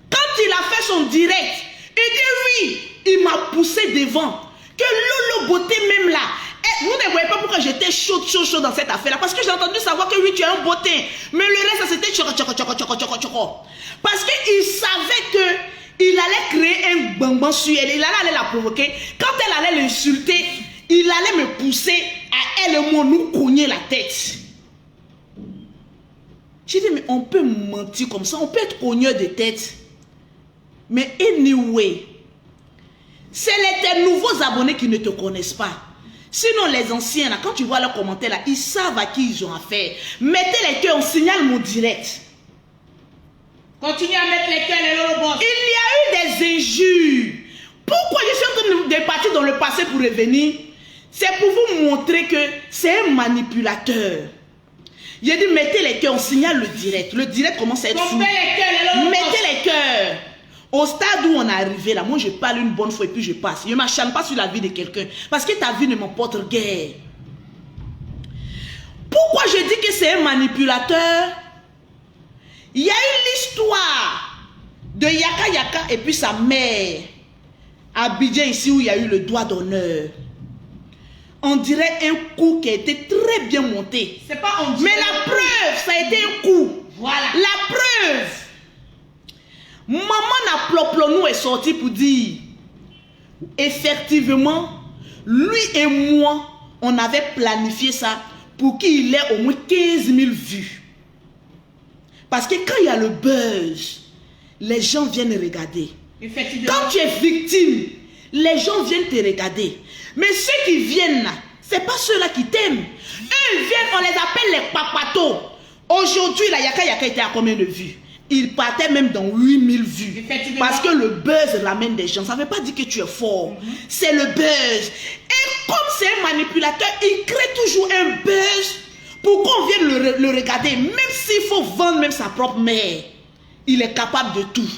Quand il a fait son direct, il dit oui, il m'a poussé devant. Que Lolo Beauté même là, vous ne voyez pas pourquoi j'étais chaud dans cette affaire là. Parce que j'ai entendu savoir que oui, tu as un beauté. Mais le reste, c'était choco. Parce qu'il savait que il allait créer un bambam sur elle. Il allait la provoquer. Quand elle allait l'insulter, il allait me pousser à elle et moi nous cogner la tête. J'ai dit, mais on peut mentir comme ça, on peut être cogneur de tête. Mais anyway, c'est tes nouveaux abonnés qui ne te connaissent pas. Sinon, les anciens, là, quand tu vois leurs commentaires, là, ils savent à qui ils ont affaire. Mettez les cœurs, on signale mon direct. Continue à mettre les cœurs, les lolobos. Il y a eu des injures. Pourquoi je suis en train de partir dans le passé pour revenir? C'est pour vous montrer que c'est un manipulateur. J'ai dit, mettez les cœurs, on signale le direct. Le direct commence à être fou. Mettez les cœurs, les lolobos. Mettez les cœurs. Au stade où on est arrivé là, moi je parle une bonne fois et puis je passe. Je ne m'acharne pas sur la vie de quelqu'un. Parce que ta vie ne m'emporte guère. Pourquoi je dis que c'est un manipulateur? Il y a eu l'histoire de Yaka Yaka et puis sa mère. À Abidjan ici où il y a eu le doigt d'honneur. On dirait un coup qui a été très bien monté. C'est pas on dirait. Mais la preuve, ça a été un coup. Voilà. La preuve. Maman Naploplonou est sorti pour dire, effectivement, lui et moi, on avait planifié ça pour qu'il ait au moins 15 000 vues. Parce que quand il y a le buzz, les gens viennent regarder. Effectivement. Quand tu es victime, les gens viennent te regarder. Mais ceux qui viennent là, ce n'est pas ceux-là qui t'aiment. Eux, ils viennent, on les appelle les papatos. Aujourd'hui, la Yaka Yaka était à combien de vues? Il partait même dans 8000 vues. Parce que le buzz ramène des gens. Ça ne veut pas dire que tu es fort. C'est le buzz. Et comme c'est un manipulateur, il crée toujours un buzz pour qu'on vienne le regarder. Même s'il faut vendre même sa propre mère. Il est capable de tout.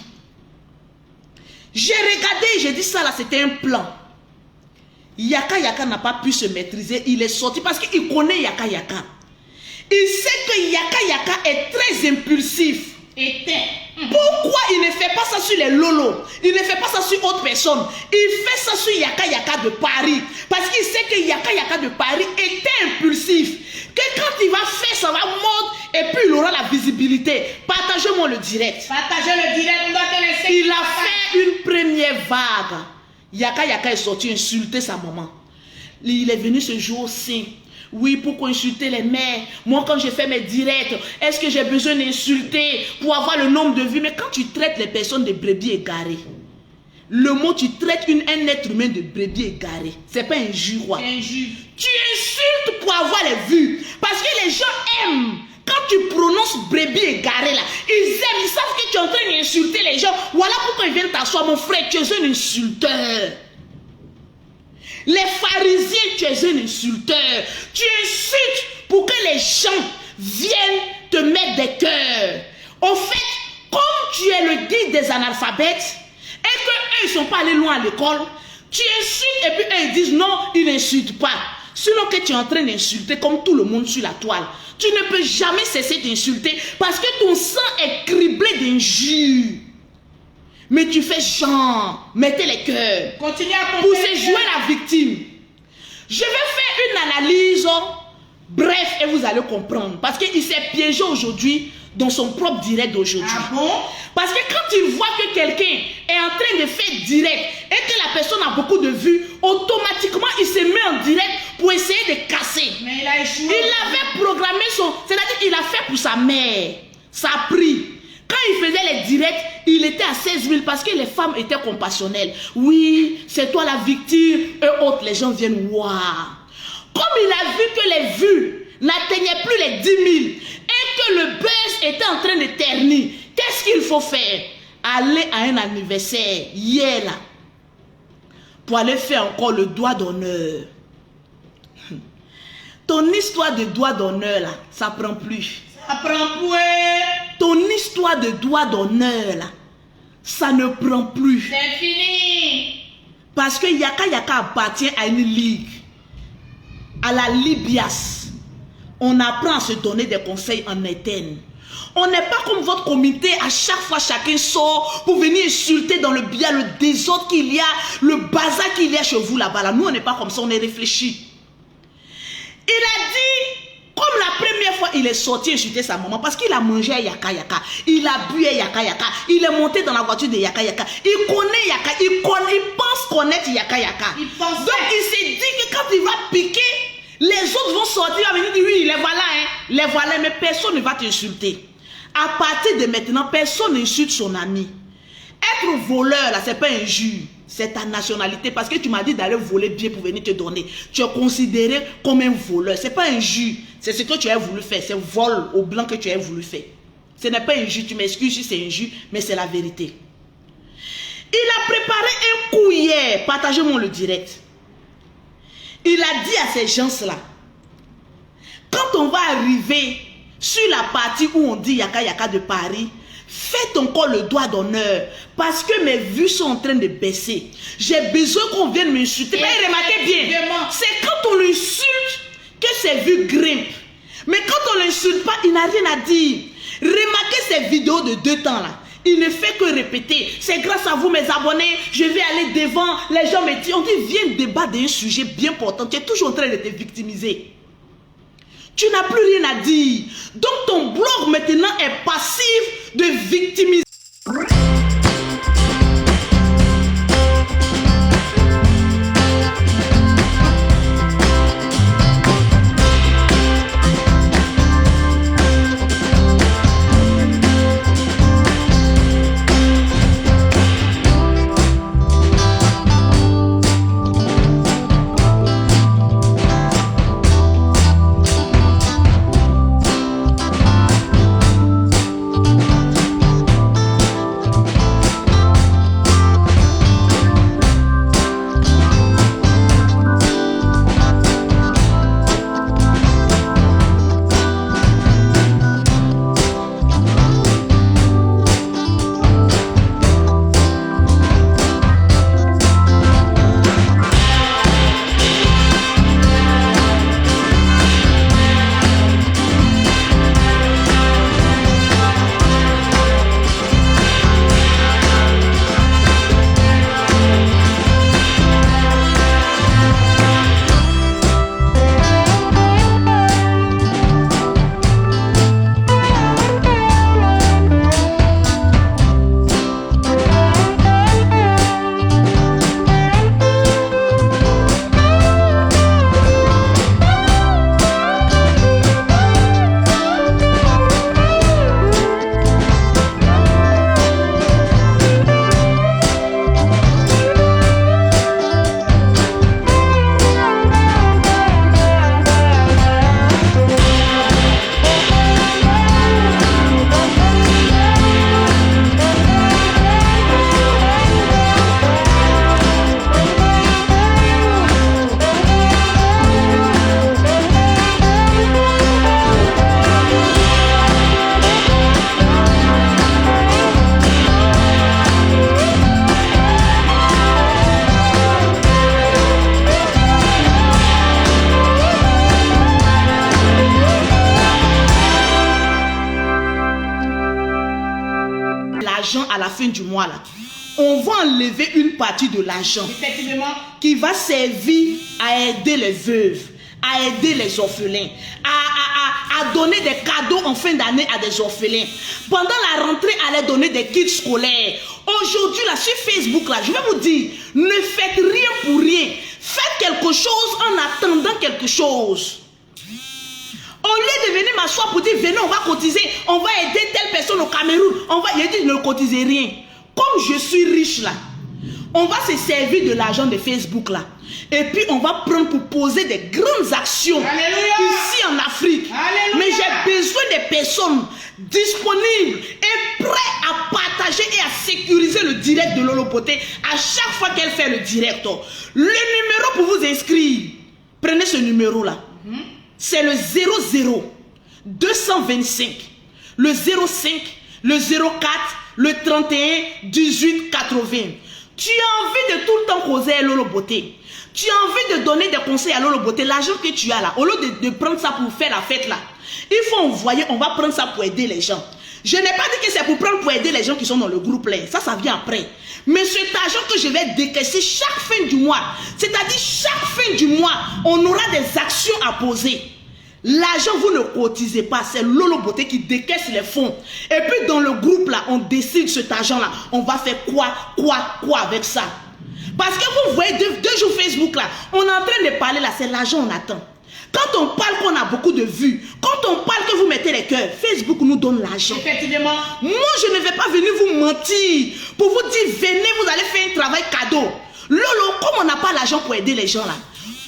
J'ai regardé, j'ai dit ça là, c'était un plan. Yaka Yaka n'a pas pu se maîtriser. Il est sorti parce qu'il connaît Yaka Yaka. Il sait que Yaka Yaka est très impulsif. Pourquoi il ne fait pas ça sur les lolos? Il ne fait pas ça sur autre personne. Il fait ça sur Yaka Yaka de Paris. Parce qu'il sait que Yaka Yaka de Paris était impulsif. Que quand il va faire, ça va mordre et puis il aura la visibilité. Partagez-moi le direct. Partagez le direct, on doit te laisser. Il a fait une première vague. Yaka Yaka est sorti insulter sa maman. Il est venu ce jour-ci. Oui, pourquoi insulter les mères? Moi, quand je fais mes directs, est-ce que j'ai besoin d'insulter pour avoir le nombre de vues? Mais quand tu traites les personnes de brebis égarées, le mot tu traites un être humain de brebis égaré, c'est pas injure. Injure. Tu insultes pour avoir les vues. Parce que les gens aiment. Quand tu prononces brebis égaré là, ils aiment, ils savent que tu es en train d'insulter les gens. Voilà pourquoi ils viennent t'asseoir, mon frère, tu es un insulteur. Les pharisiens, tu es un insulteur. Tu insultes pour que les gens viennent te mettre des cœurs. Au fait, comme tu es le guide des analphabètes et qu'eux, ils ne sont pas allés loin à l'école, tu insultes et puis eux, ils disent non, ils n'insultent pas. Sinon que tu es en train d'insulter comme tout le monde sur la toile. Tu ne peux jamais cesser d'insulter parce que ton sang est criblé d'injures. Mais tu fais genre, mettez les cœurs. Continue à Pour compter. se jouer la victime. Je vais faire une analyse, bref, et vous allez comprendre. Parce qu'il s'est piégé aujourd'hui dans son propre direct d'aujourd'hui. Ah bon? Parce que quand il voit que quelqu'un est en train de faire direct et que la personne a beaucoup de vues, automatiquement il se met en direct pour essayer de casser. Mais il a échoué. Il avait programmé son... C'est-à-dire qu'il a fait pour sa mère. Ça a pris. Quand il faisait les directs, il était à 16 000 parce que les femmes étaient compassionnelles. Oui, c'est toi la victime. Et autres, les gens viennent voir. Comme il a vu que les vues n'atteignaient plus les 10 000 et que le buzz était en train de ternir, qu'est-ce qu'il faut faire? Aller à un anniversaire, hier là, pour aller faire encore le doigt d'honneur. Ton histoire de doigt d'honneur là, ça prend plus. Ça prend plus. Ton histoire de doigt d'honneur là, ça ne prend plus. C'est fini. Parce que Yaka Yaka appartient à une ligue, à la Libias. On apprend à se donner des conseils en interne. On n'est pas comme votre comité, à chaque fois chacun sort pour venir insulter dans le bien, le désordre qu'il y a, le bazar qu'il y a chez vous là-bas. Là. Nous, on n'est pas comme ça, on est réfléchi. Il a dit, comme la première fois, il est sorti insulter sa maman parce qu'il a mangé à Yaka Yaka, il a bu à Yaka Yaka, il est monté dans la voiture de Yaka Yaka, il connaît Yaka, il pense connaître Yaka Yaka. Il pensait. Donc il s'est dit que quand il va piquer, les autres vont sortir, il va venir dire oui, les voilà, hein, les voilà, mais personne ne va t'insulter. À partir de maintenant, personne n'insulte son ami. Être voleur, là, c'est pas injure. C'est ta nationalité. Parce que tu m'as dit d'aller voler bien pour venir te donner. Tu es considéré comme un voleur. C'est pas injure. C'est ce que tu as voulu faire. C'est vol au blanc que tu as voulu faire. Ce n'est pas injure. Tu m'excuses si c'est injure, mais c'est la vérité. Il a préparé un coup hier. Partagez-moi le direct. Il a dit à ces gens-là, quand on va arriver sur la partie où on dit Yaka Yaka de Paris, faites encore le doigt d'honneur parce que mes vues sont en train de baisser. J'ai besoin qu'on vienne m'insulter. Mais remarquez bien, c'est quand on l'insulte que ses vues grimpent. Mais quand on l'insulte pas, il n'a rien à dire. Remarquez ces vidéos de 2 temps là. Il ne fait que répéter. C'est grâce à vous mes abonnés, je vais aller devant. Les gens me disent, on dit viens débattre d'un sujet bien important. Tu es toujours en train de te victimiser. Tu n'as plus rien à dire. Donc ton blog maintenant est passif de victimisation. À la fin du mois là, on va enlever une partie de l'argent Effectivement. qui va servir à aider les veuves, à aider les orphelins, à donner des cadeaux en fin d'année à des orphelins. Pendant la rentrée, à leur donner des kits scolaires. Aujourd'hui, là, sur Facebook, là, je vais vous dire, ne faites rien pour rien. Faites quelque chose en attendant quelque chose. Au lieu de venir m'asseoir pour dire, venez, on va cotiser, on va aider telle personne au Cameroun. Il a dit, ne cotisez rien. Comme je suis riche là, on va se servir de l'argent de Facebook là. Et puis on va prendre pour poser des grandes actions. Alléluia. Ici en Afrique. Alléluia. Mais j'ai besoin de personnes disponibles et prêtes à partager et à sécuriser le direct de Lolo Beauté à chaque fois qu'elle fait le direct. Le numéro pour vous inscrire, prenez ce numéro là. C'est le 00 225, le 05, le 04, le 31 18 80. Tu as envie de tout le temps causer à Lolo Beauté. Tu as envie de donner des conseils à Lolo Beauté. L'argent que tu as là, au lieu de prendre ça pour faire la fête là, il faut envoyer, on va prendre ça pour aider les gens. Je n'ai pas dit que c'est pour prendre pour aider les gens qui sont dans le groupe là. Ça vient après. Mais cet argent que je vais décaisser chaque fin du mois, c'est-à-dire chaque fin du mois, on aura des actions à poser. L'argent, vous ne cotisez pas, c'est Lolo Beauté qui décaisse les fonds. Et puis dans le groupe là, on décide cet argent là, on va faire quoi avec ça. Parce que vous voyez, deux jours Facebook là, on est en train de parler là, c'est l'argent on attend. Quand on parle qu'on a beaucoup de vues, quand on parle que vous mettez les cœurs, Facebook nous donne l'argent. Effectivement. Moi, je ne vais pas venir vous mentir pour vous dire, venez, vous allez faire un travail cadeau. Lolo, comme on n'a pas l'argent pour aider les gens là,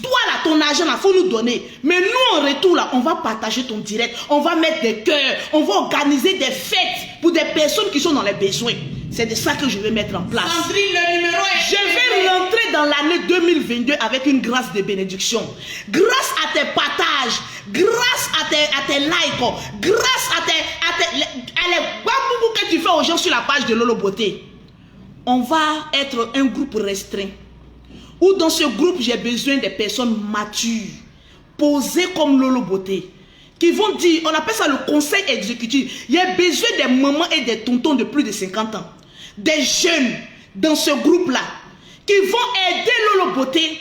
toi là, ton argent là, il faut nous donner. Mais nous, en retour là, on va partager ton direct, on va mettre des cœurs, on va organiser des fêtes pour des personnes qui sont dans les besoins. C'est de ça que je vais mettre en place. Sandrine, le numéro est... Je vais rentrer dans l'année 2022 avec une grâce de bénédiction. Grâce à tes partages, grâce à tes likes, grâce à les bambous que tu fais aux gens sur la page de Lolo Beauté. On va être un groupe restreint. Où dans ce groupe, j'ai besoin des personnes matures, posées comme Lolo Beauté, qui vont dire, on appelle ça le conseil exécutif. Il y a besoin des mamans et des tontons de plus de 50 ans. Des jeunes dans ce groupe-là, qui vont aider Lolo Beauté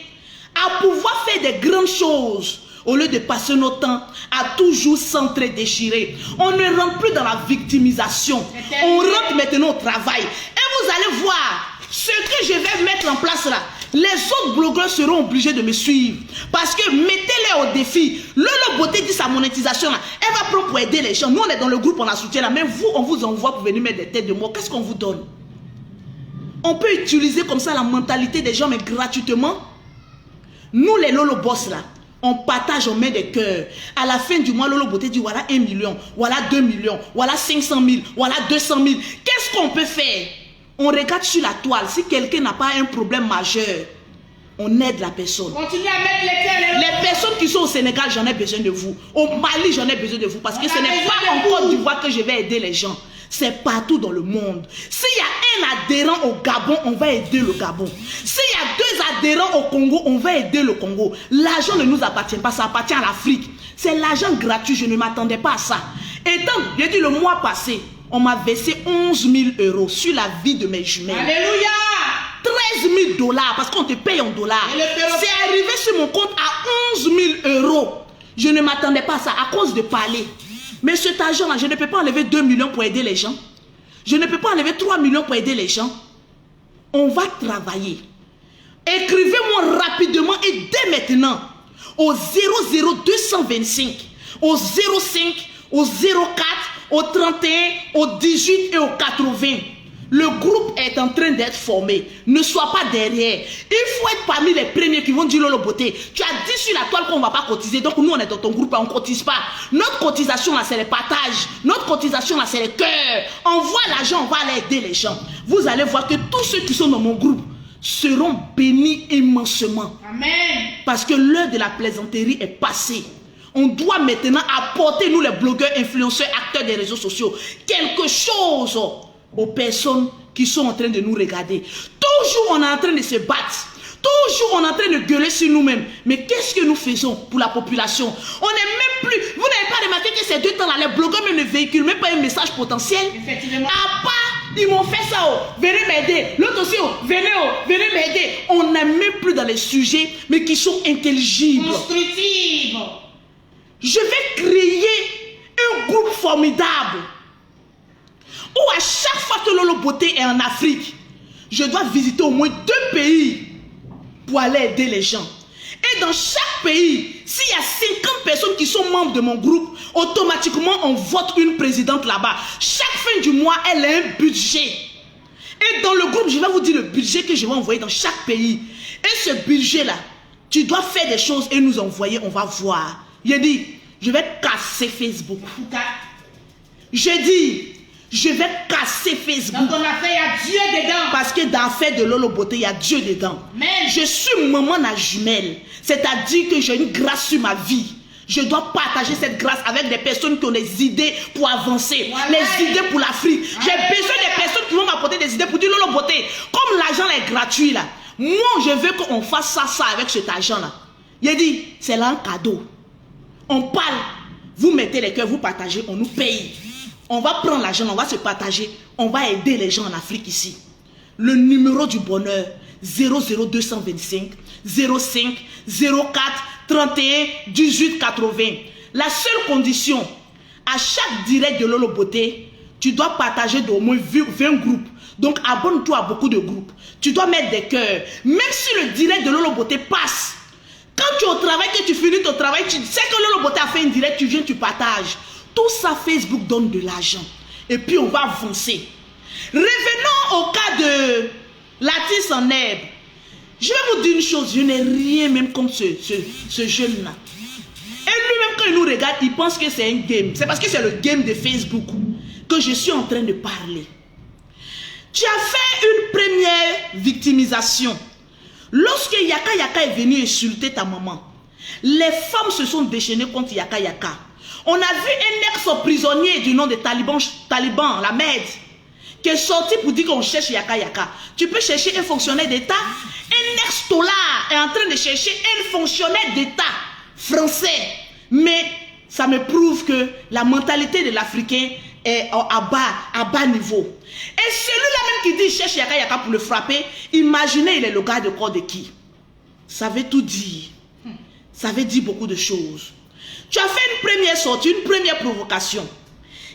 à pouvoir faire des grandes choses, au lieu de passer notre temps à toujours s'entre-déchirer. On ne rentre plus dans la victimisation. On rentre maintenant au travail. Et vous allez voir, ce que je vais mettre en place là, les autres blogueurs seront obligés de me suivre. Parce que mettez-les au défi. Lolo Beauté dit sa monétisation là, elle va prendre pour aider les gens. Nous on est dans le groupe, on a soutien là. Mais vous, on vous envoie pour venir mettre des têtes de mort. Qu'est-ce qu'on vous donne? On peut utiliser comme ça la mentalité des gens, mais gratuitement. Nous les Lolo Boss là, on partage, on met des cœurs. À la fin du mois, Lolo Beauté dit voilà 1 million, voilà 2 millions, voilà 500 000, voilà 200 000. Qu'est-ce qu'on peut faire? On regarde sur la toile. Si quelqu'un n'a pas un problème majeur, on aide la personne. Continuez à mettre les cœurs. Les personnes qui sont au Sénégal, j'en ai besoin de vous. Au Mali, j'en ai besoin de vous. Parce que ce n'est pas en Côte d'Ivoire que je vais aider les gens. C'est partout dans le monde. S'il y a un adhérent au Gabon, on va aider le Gabon. S'il y a 2 adhérents au Congo, on va aider le Congo. L'argent ne nous appartient pas, ça appartient à l'Afrique. C'est l'argent gratuit, je ne m'attendais pas à ça. Et tant, j'ai dit le mois passé, on m'a versé 11 000 € sur la vie de mes jumelles. Alléluia. 13 000 $, parce qu'on te paye en dollars. C'est arrivé sur mon compte à 11 000 €. Je ne m'attendais pas à ça à cause de parler. Mais cet argent-là, je ne peux pas enlever 2 millions pour aider les gens. Je ne peux pas enlever 3 millions pour aider les gens. On va travailler. Écrivez-moi rapidement et dès maintenant au 00225, au 05, au 04, au 31, au 18 et au 80. Le groupe est en train d'être formé. Ne sois pas derrière. Il faut être parmi les premiers qui vont dire Lolo Beauté. Tu as dit sur la toile qu'on ne va pas cotiser. Donc nous on est dans ton groupe et on ne cotise pas. Notre cotisation là c'est les partages. Notre cotisation là c'est les cœurs. Envoie l'argent, on va aller aider les gens. Vous allez voir que tous ceux qui sont dans mon groupe seront bénis immensément. Amen. Parce que l'heure de la plaisanterie est passée. On doit maintenant apporter, nous les blogueurs, influenceurs, acteurs des réseaux sociaux, quelque chose aux personnes qui sont en train de nous regarder. Toujours on est en train de se battre. Toujours on est en train de gueuler sur nous-mêmes. Mais qu'est-ce que nous faisons pour la population? On n'est même plus... Vous n'avez pas remarqué que ces 2 temps-là, les blogueurs même ne véhiculent même pas un message potentiel? Effectivement. À part Ils m'ont fait ça, oh, venez m'aider. L'autre aussi, oh, venez m'aider. On n'est même plus dans les sujets, mais qui sont intelligibles. Constructive. Je vais créer un groupe formidable où à chaque fois que Lolo Beauté est en Afrique, je dois visiter au moins 2 pays pour aller aider les gens. Et dans chaque pays, s'il y a 50 personnes qui sont membres de mon groupe, automatiquement on vote une présidente là-bas. Chaque fin du mois, elle a un budget. Et dans le groupe, je vais vous dire le budget que je vais envoyer dans chaque pays. Et ce budget-là, tu dois faire des choses et nous envoyer, on va voir. Il a dit, je vais casser Facebook. Je dis, je vais casser Facebook. Dans ton affaire, il y a Dieu dedans. Parce que dans l'affaire de Lolo Beauté, il y a Dieu dedans. Amen. Je suis maman à jumelle. C'est-à-dire que j'ai une grâce sur ma vie. Je dois partager cette grâce avec des personnes qui ont des idées pour avancer. Voilà. Les idées pour l'Afrique. J'ai besoin des personnes qui vont m'apporter des idées pour dire Lolo Beauté. Comme l'argent est gratuit là. Moi, je veux qu'on fasse ça avec cet argent-là. Il a dit, c'est là un cadeau. On parle. Vous mettez les cœurs, vous partagez, on nous paye. On va prendre l'argent, on va se partager. On va aider les gens en Afrique ici. Le numéro du bonheur, 00225 05 04 31 18 80. La seule condition, à chaque direct de Lolo Beauté, tu dois partager d'au moins 20 groupes. Donc abonne-toi à beaucoup de groupes. Tu dois mettre des cœurs. Même si le direct de Lolo Beauté passe, quand tu es au travail, que tu finis ton travail, tu sais que Lolo Beauté a fait une direct, tu viens, tu partages. Tout ça, Facebook donne de l'argent. Et puis on va avancer. Revenons au cas de l'artiste en herbe. Je vais vous dire une chose, je n'ai rien même contre ce jeune-là. Et lui-même, quand il nous regarde, il pense que c'est un game. C'est parce que c'est le game de Facebook que je suis en train de parler. Tu as fait une première victimisation. Lorsque Yaka Yaka est venu insulter ta maman, les femmes se sont déchaînées contre Yaka Yaka. On a vu un ex-prisonnier du nom de Taliban, la Med, qui est sorti pour dire qu'on cherche Yaka Yaka. Tu peux chercher un fonctionnaire d'État. Un ex-tolard est en train de chercher un fonctionnaire d'État français. Mais ça me prouve que la mentalité de l'Africain est à bas niveau. Et celui-là même qui dit cherche Yaka Yaka pour le frapper, imaginez il est le gars de corps de qui? Ça veut tout dire. Ça veut dire beaucoup de choses. Tu as fait une première sortie, une première provocation.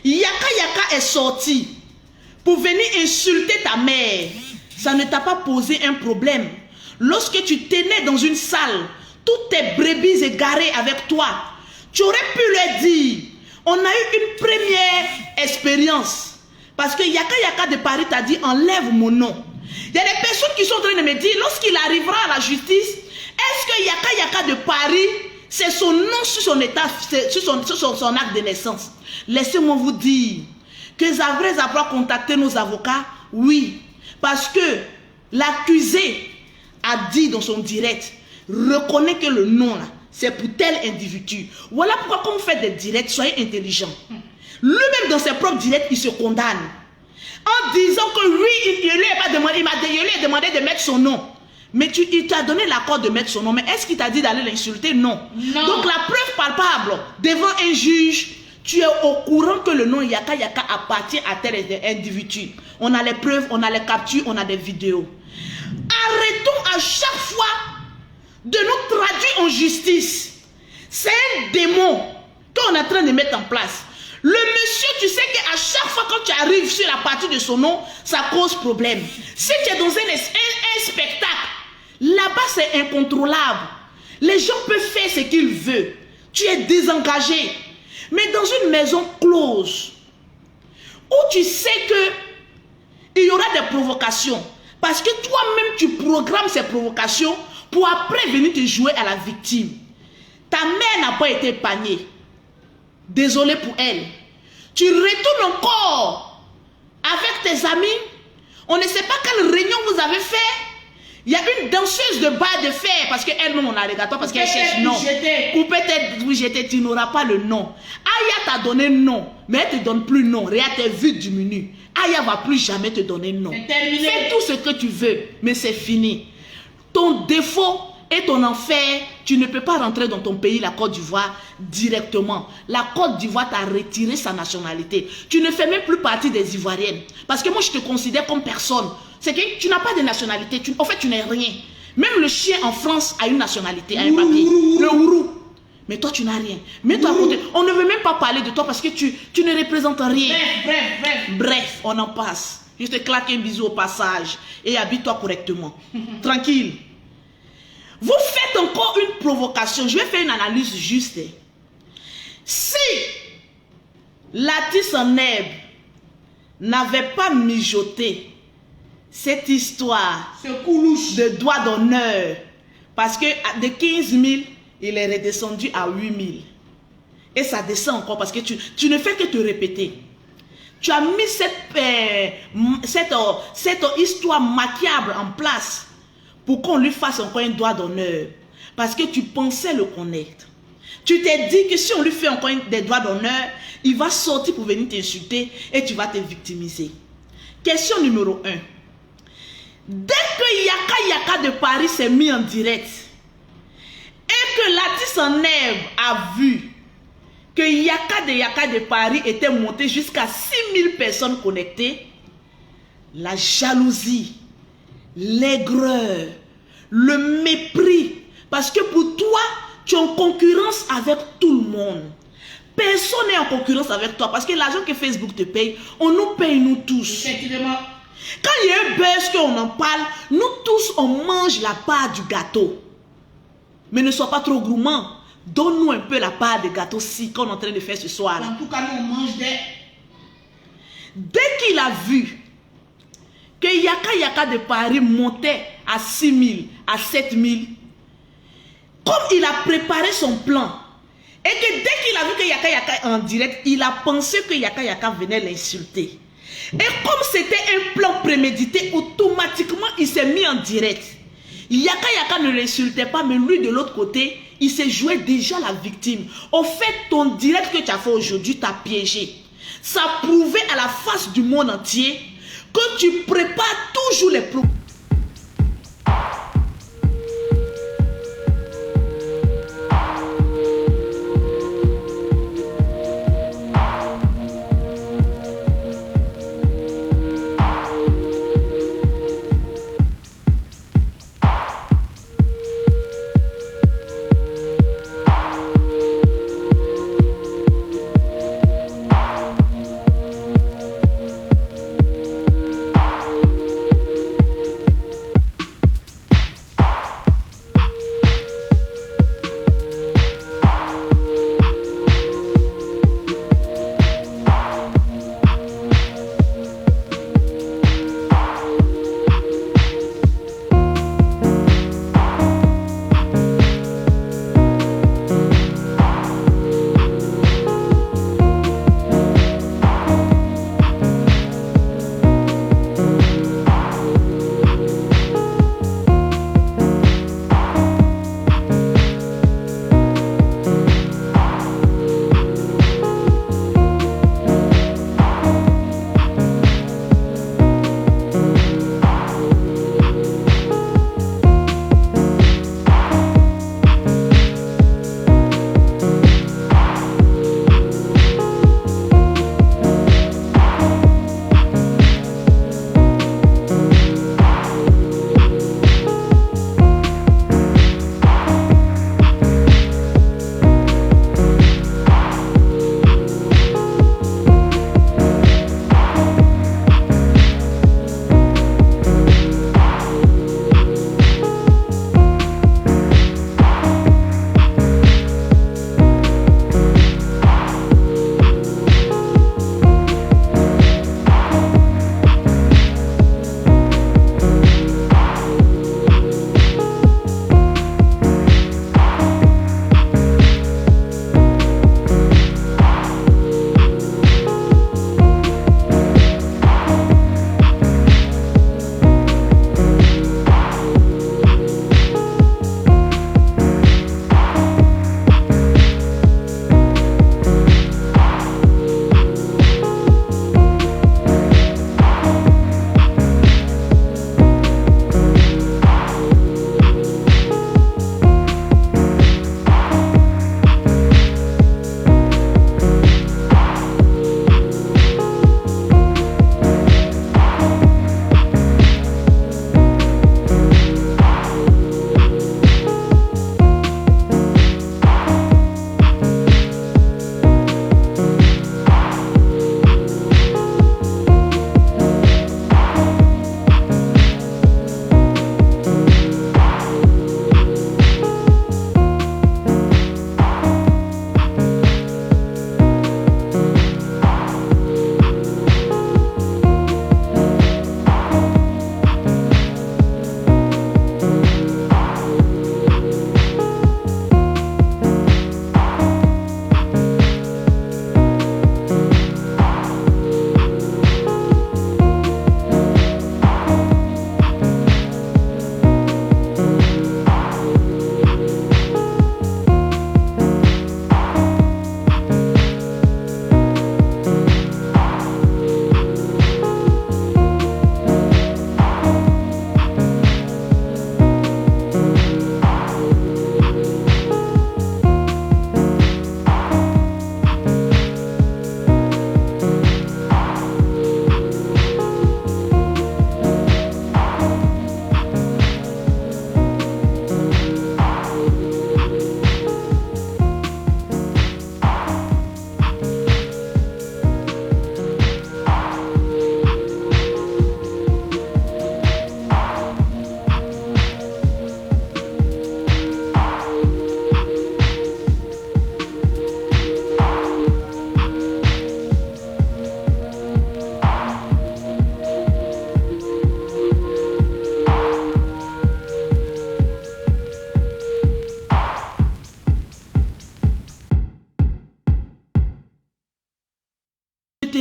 Yaka Yaka est sorti pour venir insulter ta mère. Ça ne t'a pas posé un problème. Lorsque tu tenais dans une salle, toutes tes brebis égarées avec toi, tu aurais pu leur dire, on a eu une première expérience. Parce que Yaka Yaka de Paris t'a dit, enlève mon nom. Il y a des personnes qui sont en train de me dire, lorsqu'il arrivera à la justice, est-ce que Yaka Yaka de Paris, c'est son nom sur son état, sur son acte de naissance? Laissez-moi vous dire que après avoir contacté nos avocats, oui, parce que l'accusé a dit dans son direct, reconnaît que le nom là, c'est pour tel individu. Voilà pourquoi quand vous faites des directs, soyez intelligents. Lui-même dans ses propres directs, il se condamne. En disant que lui, il lui a demandé de mettre son nom. Mais il t'a donné l'accord de mettre son nom. Mais est-ce qu'il t'a dit d'aller l'insulter? Non. Donc la preuve palpable, devant un juge, tu es au courant que le nom Yaka Yaka appartient à tel individu. On a les preuves, on a les captures, on a des vidéos. Arrêtons à chaque fois de nous traduire en justice. C'est un démon qu'on est en train de mettre en place. Le monsieur, tu sais qu'à chaque fois quand tu arrives sur la partie de son nom, ça cause problème. Si tu es dans un spectacle, là-bas c'est incontrôlable. Les gens peuvent faire ce qu'ils veulent. Tu es désengagé. Mais dans une maison close, où tu sais que il y aura des provocations, parce que toi-même tu programmes ces provocations pour après venir te jouer à la victime. Ta mère n'a pas été épargnée. Désolé pour elle. Tu retournes encore avec tes amis. On ne sait pas quelle réunion vous avez fait. Il y a une danseuse de bas de fer, parce qu'elle-même on a regardé, parce qu'elle cherche non. Ou peut-être oui, tu n'auras pas le nom. Aya t'a donné non, mais elle ne te donne plus non. Regarde, tes vues diminuent. Aya ne va plus jamais te donner non. Fais tout ce que tu veux, mais c'est fini. Ton défaut et ton enfer, tu ne peux pas rentrer dans ton pays, la Côte d'Ivoire, directement. La Côte d'Ivoire t'a retiré sa nationalité. Tu ne fais même plus partie des Ivoiriennes. Parce que moi, je te considère comme personne. C'est que tu n'as pas de nationalité. En fait, tu n'es rien. Même le chien en France a une nationalité, a un papier. Le ourou. Mais toi, tu n'as rien. Mets-toi à côté. On ne veut même pas parler de toi parce que tu ne représentes rien. Bref, on en passe. Je te claque un bisou au passage et habille-toi correctement. Tranquille. Vous faites encore une provocation. Je vais faire une analyse juste. Si Latif Seneb n'avait pas mijoté cette histoire de droit d'honneur, parce que de 15 000, il est redescendu à 8 000. Et ça descend encore parce que tu ne fais que te répéter. Tu as mis cette histoire macabre en place pour qu'on lui fasse encore un droit d'honneur. Parce que tu pensais le connaître. Tu t'es dit que si on lui fait encore des droits d'honneur, il va sortir pour venir t'insulter et tu vas te victimiser. Question numéro 1. Dès que Yaka de Paris s'est mis en direct et que Latif Seneb a vu que Yaka de Paris était monté jusqu'à 6000 personnes connectées, la jalousie, l'aigreur, le mépris, parce que pour toi, tu es en concurrence avec tout le monde. Personne n'est en concurrence avec toi parce que l'argent que Facebook te paye, on nous paye nous tous. Effectivement. Quand il y a un buzz qu'on en parle, nous tous on mange la part du gâteau. Mais ne sois pas trop gourmand. Donne-nous un peu la part de gâteau si qu'on est en train de faire ce soir. En tout cas, nous on mange des... Dès qu'il a vu que Yaka de Paris montait à 6 000, à 7 000, comme il a préparé son plan, et que dès qu'il a vu que Yaka est en direct, il a pensé que Yaka venait l'insulter. Et comme c'était un plan prémédité, automatiquement il s'est mis en direct. Yaka ne l'insultait pas, mais lui de l'autre côté, il s'est joué déjà la victime. Au fait, ton direct que tu as fait aujourd'hui t'a piégé. Ça prouvait à la face du monde entier que tu prépares toujours les problèmes.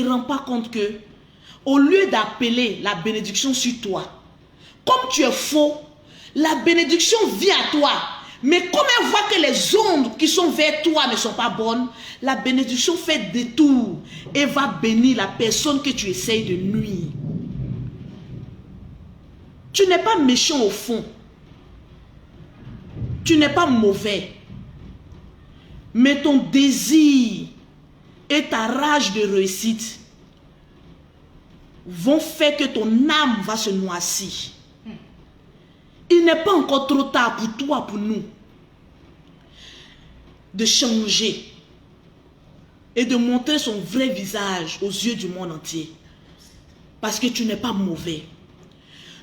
te rends pas compte que, au lieu d'appeler la bénédiction sur toi, comme tu es faux, la bénédiction vient à toi. Mais comme elle voit que les ondes qui sont vers toi ne sont pas bonnes, la bénédiction fait détour et va bénir la personne que tu essayes de nuire. Tu n'es pas méchant au fond. Tu n'es pas mauvais. Mais ton désir et ta rage de réussite vont faire que ton âme va se noircir. Il n'est pas encore trop tard pour toi, pour nous, de changer et de montrer son vrai visage aux yeux du monde entier. Parce que tu n'es pas mauvais.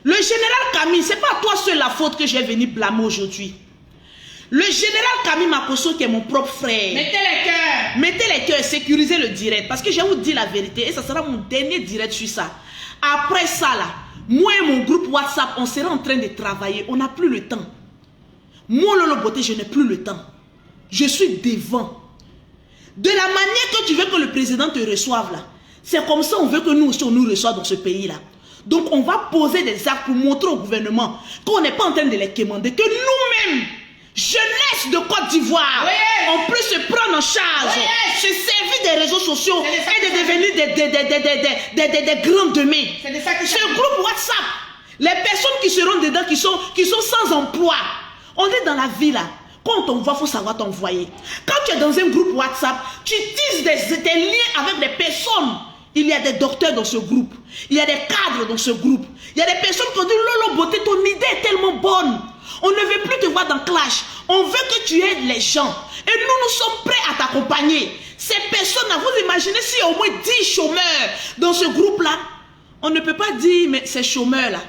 Le général Camille, ce n'est pas toi seul la faute que j'ai venu blâmer aujourd'hui. Le général Camille Makosso, qui est mon propre frère. Mettez les cœurs. Mettez les cœurs, sécurisez le direct. Parce que je vais vous dire la vérité. Et ça sera mon dernier direct sur ça. Après ça, là, moi et mon groupe WhatsApp, on sera en train de travailler. On n'a plus le temps. Moi, Lolo Beauté, je n'ai plus le temps. Je suis devant. De la manière que tu veux que le président te reçoive, là, c'est comme ça on veut que nous aussi, on nous reçoive dans ce pays-là. Donc, on va poser des actes pour montrer au gouvernement qu'on n'est pas en train de les commander. Que nous-mêmes, jeunesse de Côte d'Ivoire, oui, on peut se prendre en charge, oui, se servir des réseaux sociaux et de devenir des grands demain. Ce groupe WhatsApp, les personnes qui seront dedans, qui sont sans emploi, on est dans la vie là. Quand on voit, il faut savoir t'envoyer. Quand tu es dans un groupe WhatsApp, tu tisses des liens avec des personnes. Il y a des docteurs dans ce groupe. Il y a des cadres dans ce groupe. Il y a des personnes qui ont dit, Lolo Beauté, ton idée est tellement bonne. On ne veut plus te voir dans Clash. On veut que tu aides les gens. Et nous sommes prêts à t'accompagner. Ces personnes-là, vous imaginez s'il y a au moins 10 chômeurs dans ce groupe-là. On ne peut pas dire, mais ces chômeurs-là,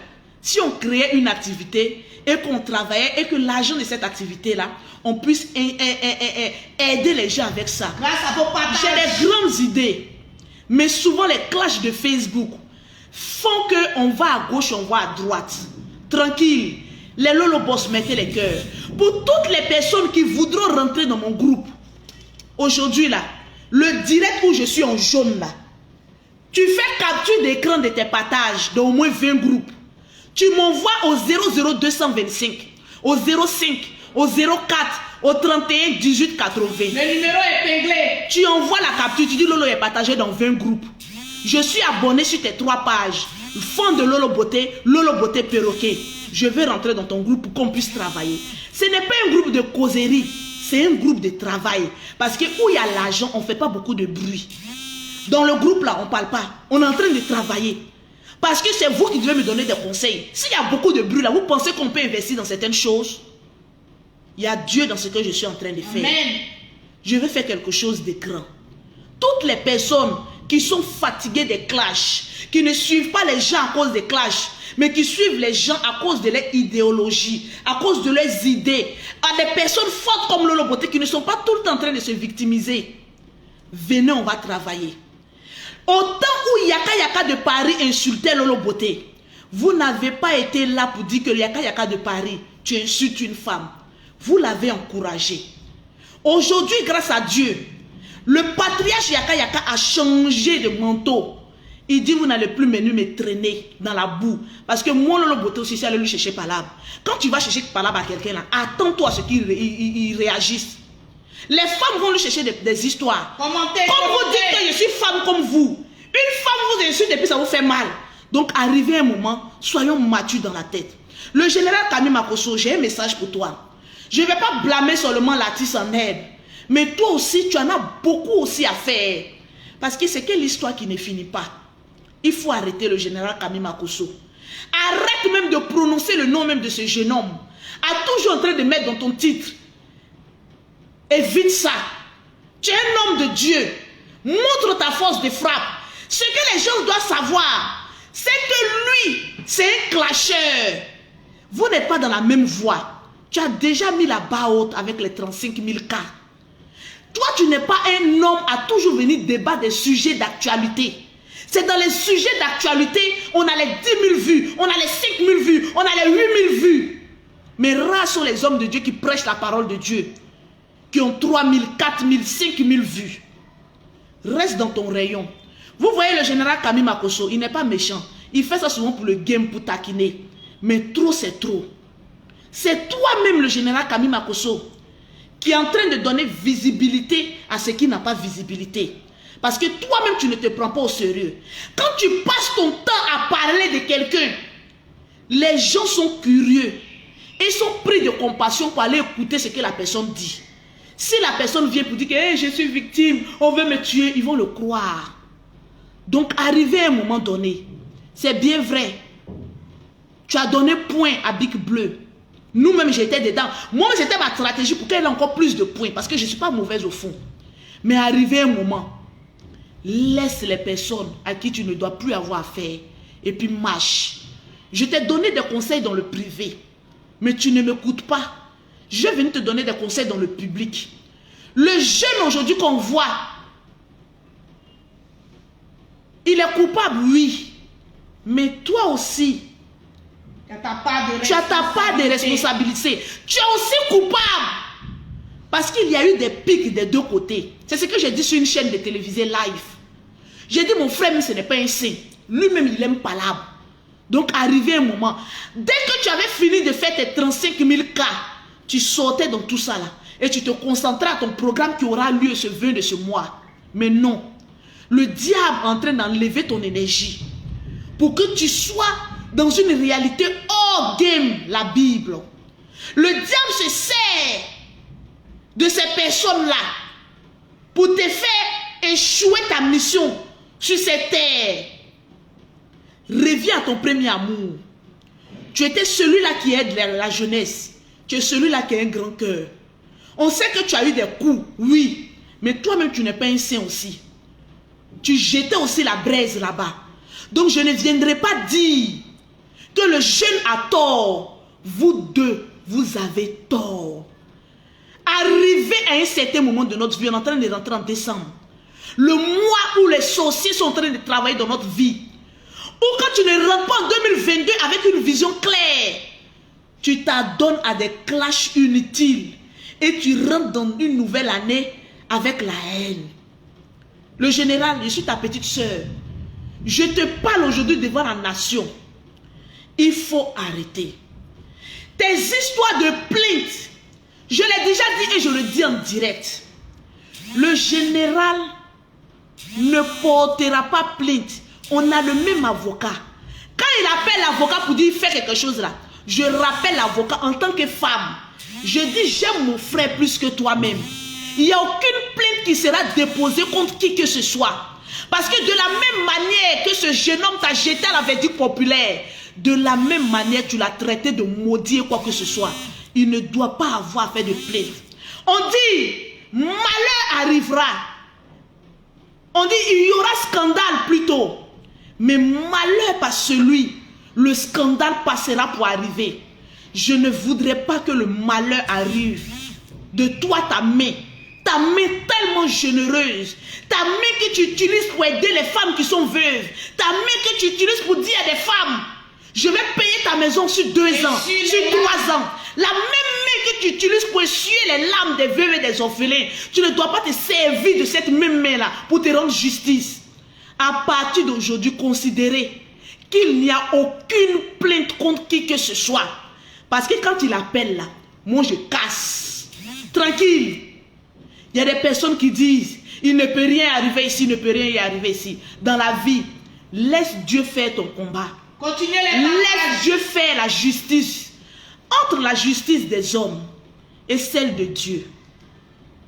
si on créait une activité et qu'on travaillait et que l'argent de cette activité-là, on puisse aider les gens avec ça. Grâce à vos partages. J'ai des grandes idées. Mais souvent, les clashs de Facebook font qu'on va à gauche, on va à droite. Tranquille. Les Lolo Boss, mettez les cœurs. Pour toutes les personnes qui voudront rentrer dans mon groupe, aujourd'hui là, le direct où je suis en jaune là, tu fais capture d'écran de tes partages d'au moins 20 groupes. Tu m'envoies au 00225, au 05, au 04, au 31 18 80. Le numéro épinglé. Tu envoies la capture, tu dis Lolo est partagé dans 20 groupes. Je suis abonné sur tes 3 pages. Fond de Lolo Beauté Perroquet. Je vais rentrer dans ton groupe pour qu'on puisse travailler. Ce n'est pas un groupe de causerie, c'est un groupe de travail. Parce que où il y a l'argent, on ne fait pas beaucoup de bruit. Dans le groupe là, on ne parle pas. On est en train de travailler. Parce que c'est vous qui devez me donner des conseils. S'il y a beaucoup de bruit là, vous pensez qu'on peut investir dans certaines choses? Il y a Dieu dans ce que je suis en train de faire. Amen. Je vais faire quelque chose de grand. Toutes les personnes qui sont fatiguées des clashs, qui ne suivent pas les gens à cause des clashs, mais qui suivent les gens à cause de leur idéologie, à cause de leurs idées, à des personnes fortes comme Lolo Beauté qui ne sont pas tout le temps en train de se victimiser. Venez, on va travailler. Au temps où Yaka Yaka de Paris insultait Lolo Beauté, vous n'avez pas été là pour dire que Yaka Yaka de Paris, tu insultes une femme. Vous l'avez encouragé. Aujourd'hui, grâce à Dieu, le patriarche Yaka Yaka a changé de manteau. Il dit, vous n'allez plus me traîner dans la boue. Parce que moi, Lolo Beauté aussi, c'est aller lui chercher palabre. Quand tu vas chercher palabre à quelqu'un là, attends-toi à ce qu'il réagisse. Les femmes vont lui chercher des histoires. Commentez, comme vous dites que je suis femme comme vous. Une femme vous insulte et puis ça vous fait mal. Donc, arrivé un moment, soyons matures dans la tête. Le général Camille Makosso, j'ai un message pour toi. Je ne vais pas blâmer seulement l'artiste en herbe. Mais toi aussi, tu en as beaucoup aussi à faire. Parce que c'est que l'histoire qui ne finit pas. Il faut arrêter le général Camille Makosso. Arrête même de prononcer le nom même de ce jeune homme. Toujours en train de mettre dans ton titre. Évite ça. Tu es un homme de Dieu. Montre ta force de frappe. Ce que les gens doivent savoir, c'est que lui, c'est un clasheur. Vous n'êtes pas dans la même voie. Tu as déjà mis la barre haute avec les 35 000 cas. Toi, tu n'es pas un homme à toujours venir débattre des sujets d'actualité. C'est dans les sujets d'actualité, on a les 10 000 vues, on a les 5 000 vues, on a les 8 000 vues. Mais rares sont les hommes de Dieu qui prêchent la parole de Dieu, qui ont 3 000, 4 000, 5 000 vues. Reste dans ton rayon. Vous voyez le général Kami Makosso, il n'est pas méchant. Il fait ça souvent pour le game, pour taquiner. Mais trop, c'est trop. C'est toi-même le général Kami Makosso qui est en train de donner visibilité à ce qui n'a pas visibilité. Parce que toi-même, tu ne te prends pas au sérieux. Quand tu passes ton temps à parler de quelqu'un, les gens sont curieux et sont pris de compassion pour aller écouter ce que la personne dit. Si la personne vient pour dire que hey, je suis victime, on veut me tuer, ils vont le croire. Donc, arrivé à un moment donné, c'est bien vrai. Tu as donné point à Big Bleu. Nous-mêmes, j'étais dedans. Moi, c'était ma stratégie pour qu'elle ait encore plus de points. Parce que je ne suis pas mauvaise au fond. Mais arrivé un moment, laisse les personnes à qui tu ne dois plus avoir affaire. Et puis marche. Je t'ai donné des conseils dans le privé. Mais tu ne m'écoutes pas. Je vais venir te donner des conseils dans le public. Le jeune aujourd'hui qu'on voit, il est coupable, oui. Mais toi aussi, tu as ta part de responsabilité. Tu es aussi coupable. Parce qu'il y a eu des pics des deux côtés. C'est ce que j'ai dit sur une chaîne de télévision live. J'ai dit, mon frère, mais ce n'est pas un saint. Lui-même, il aime palabre. Donc, arrivé un moment, dès que tu avais fini de faire tes 35 000 cas, tu sortais dans tout ça là. Et tu te concentrais à ton programme qui aura lieu ce 20 de ce mois. Mais non. Le diable est en train d'enlever ton énergie. Pour que tu sois dans une réalité hors game, la Bible. Le diable se sert de ces personnes-là pour te faire échouer ta mission sur cette terre. Reviens à ton premier amour. Tu étais celui-là qui aide la jeunesse. Tu es celui-là qui a un grand cœur. On sait que tu as eu des coups, oui. Mais toi-même, tu n'es pas un saint aussi. Tu jetais aussi la braise là-bas. Donc, je ne viendrai pas dire que le jeune a tort. Vous deux, vous avez tort. Arrivé à un certain moment de notre vie, on est en train de rentrer en décembre. Le mois où les sorciers sont en train de travailler dans notre vie. Ou quand tu ne rentres pas en 2022 avec une vision claire, tu t'adonnes à des clashs inutiles. Et tu rentres dans une nouvelle année avec la haine. Le général, je suis ta petite soeur. Je te parle aujourd'hui devant la nation. Il faut arrêter. Tes histoires de plainte, je l'ai déjà dit et je le dis en direct. Le général ne portera pas plainte. On a le même avocat. Quand il appelle l'avocat pour dire fais quelque chose là, je rappelle l'avocat en tant que femme. Je dis j'aime mon frère plus que toi-même. Il n'y a aucune plainte qui sera déposée contre qui que ce soit. Parce que de la même manière que ce jeune homme t'a jeté à la verdict populaire, de la même manière tu l'as traité de maudit et quoi que ce soit. Il ne doit pas avoir fait de plainte. On dit malheur arrivera. On dit il y aura scandale plutôt. Mais malheur par celui, le scandale passera pour arriver. Je ne voudrais pas que le malheur arrive de toi, ta main tellement généreuse, ta main que tu utilises pour aider les femmes qui sont veuves, ta main que tu utilises pour dire à des femmes, je vais payer ta maison sur 2 ans, sur 3 ans. La même main que tu utilises pour essuyer les larmes des veuves et des orphelins, tu ne dois pas te servir de cette même main-là pour te rendre justice. À partir d'aujourd'hui, considérez qu'il n'y a aucune plainte contre qui que ce soit. Parce que quand il appelle là, moi je casse. Tranquille. Il y a des personnes qui disent, il ne peut rien arriver ici, il ne peut rien y arriver ici. Dans la vie, laisse Dieu faire ton combat. Continuez les Laisse Dieu faire la justice. Entre la justice des hommes et celle de Dieu,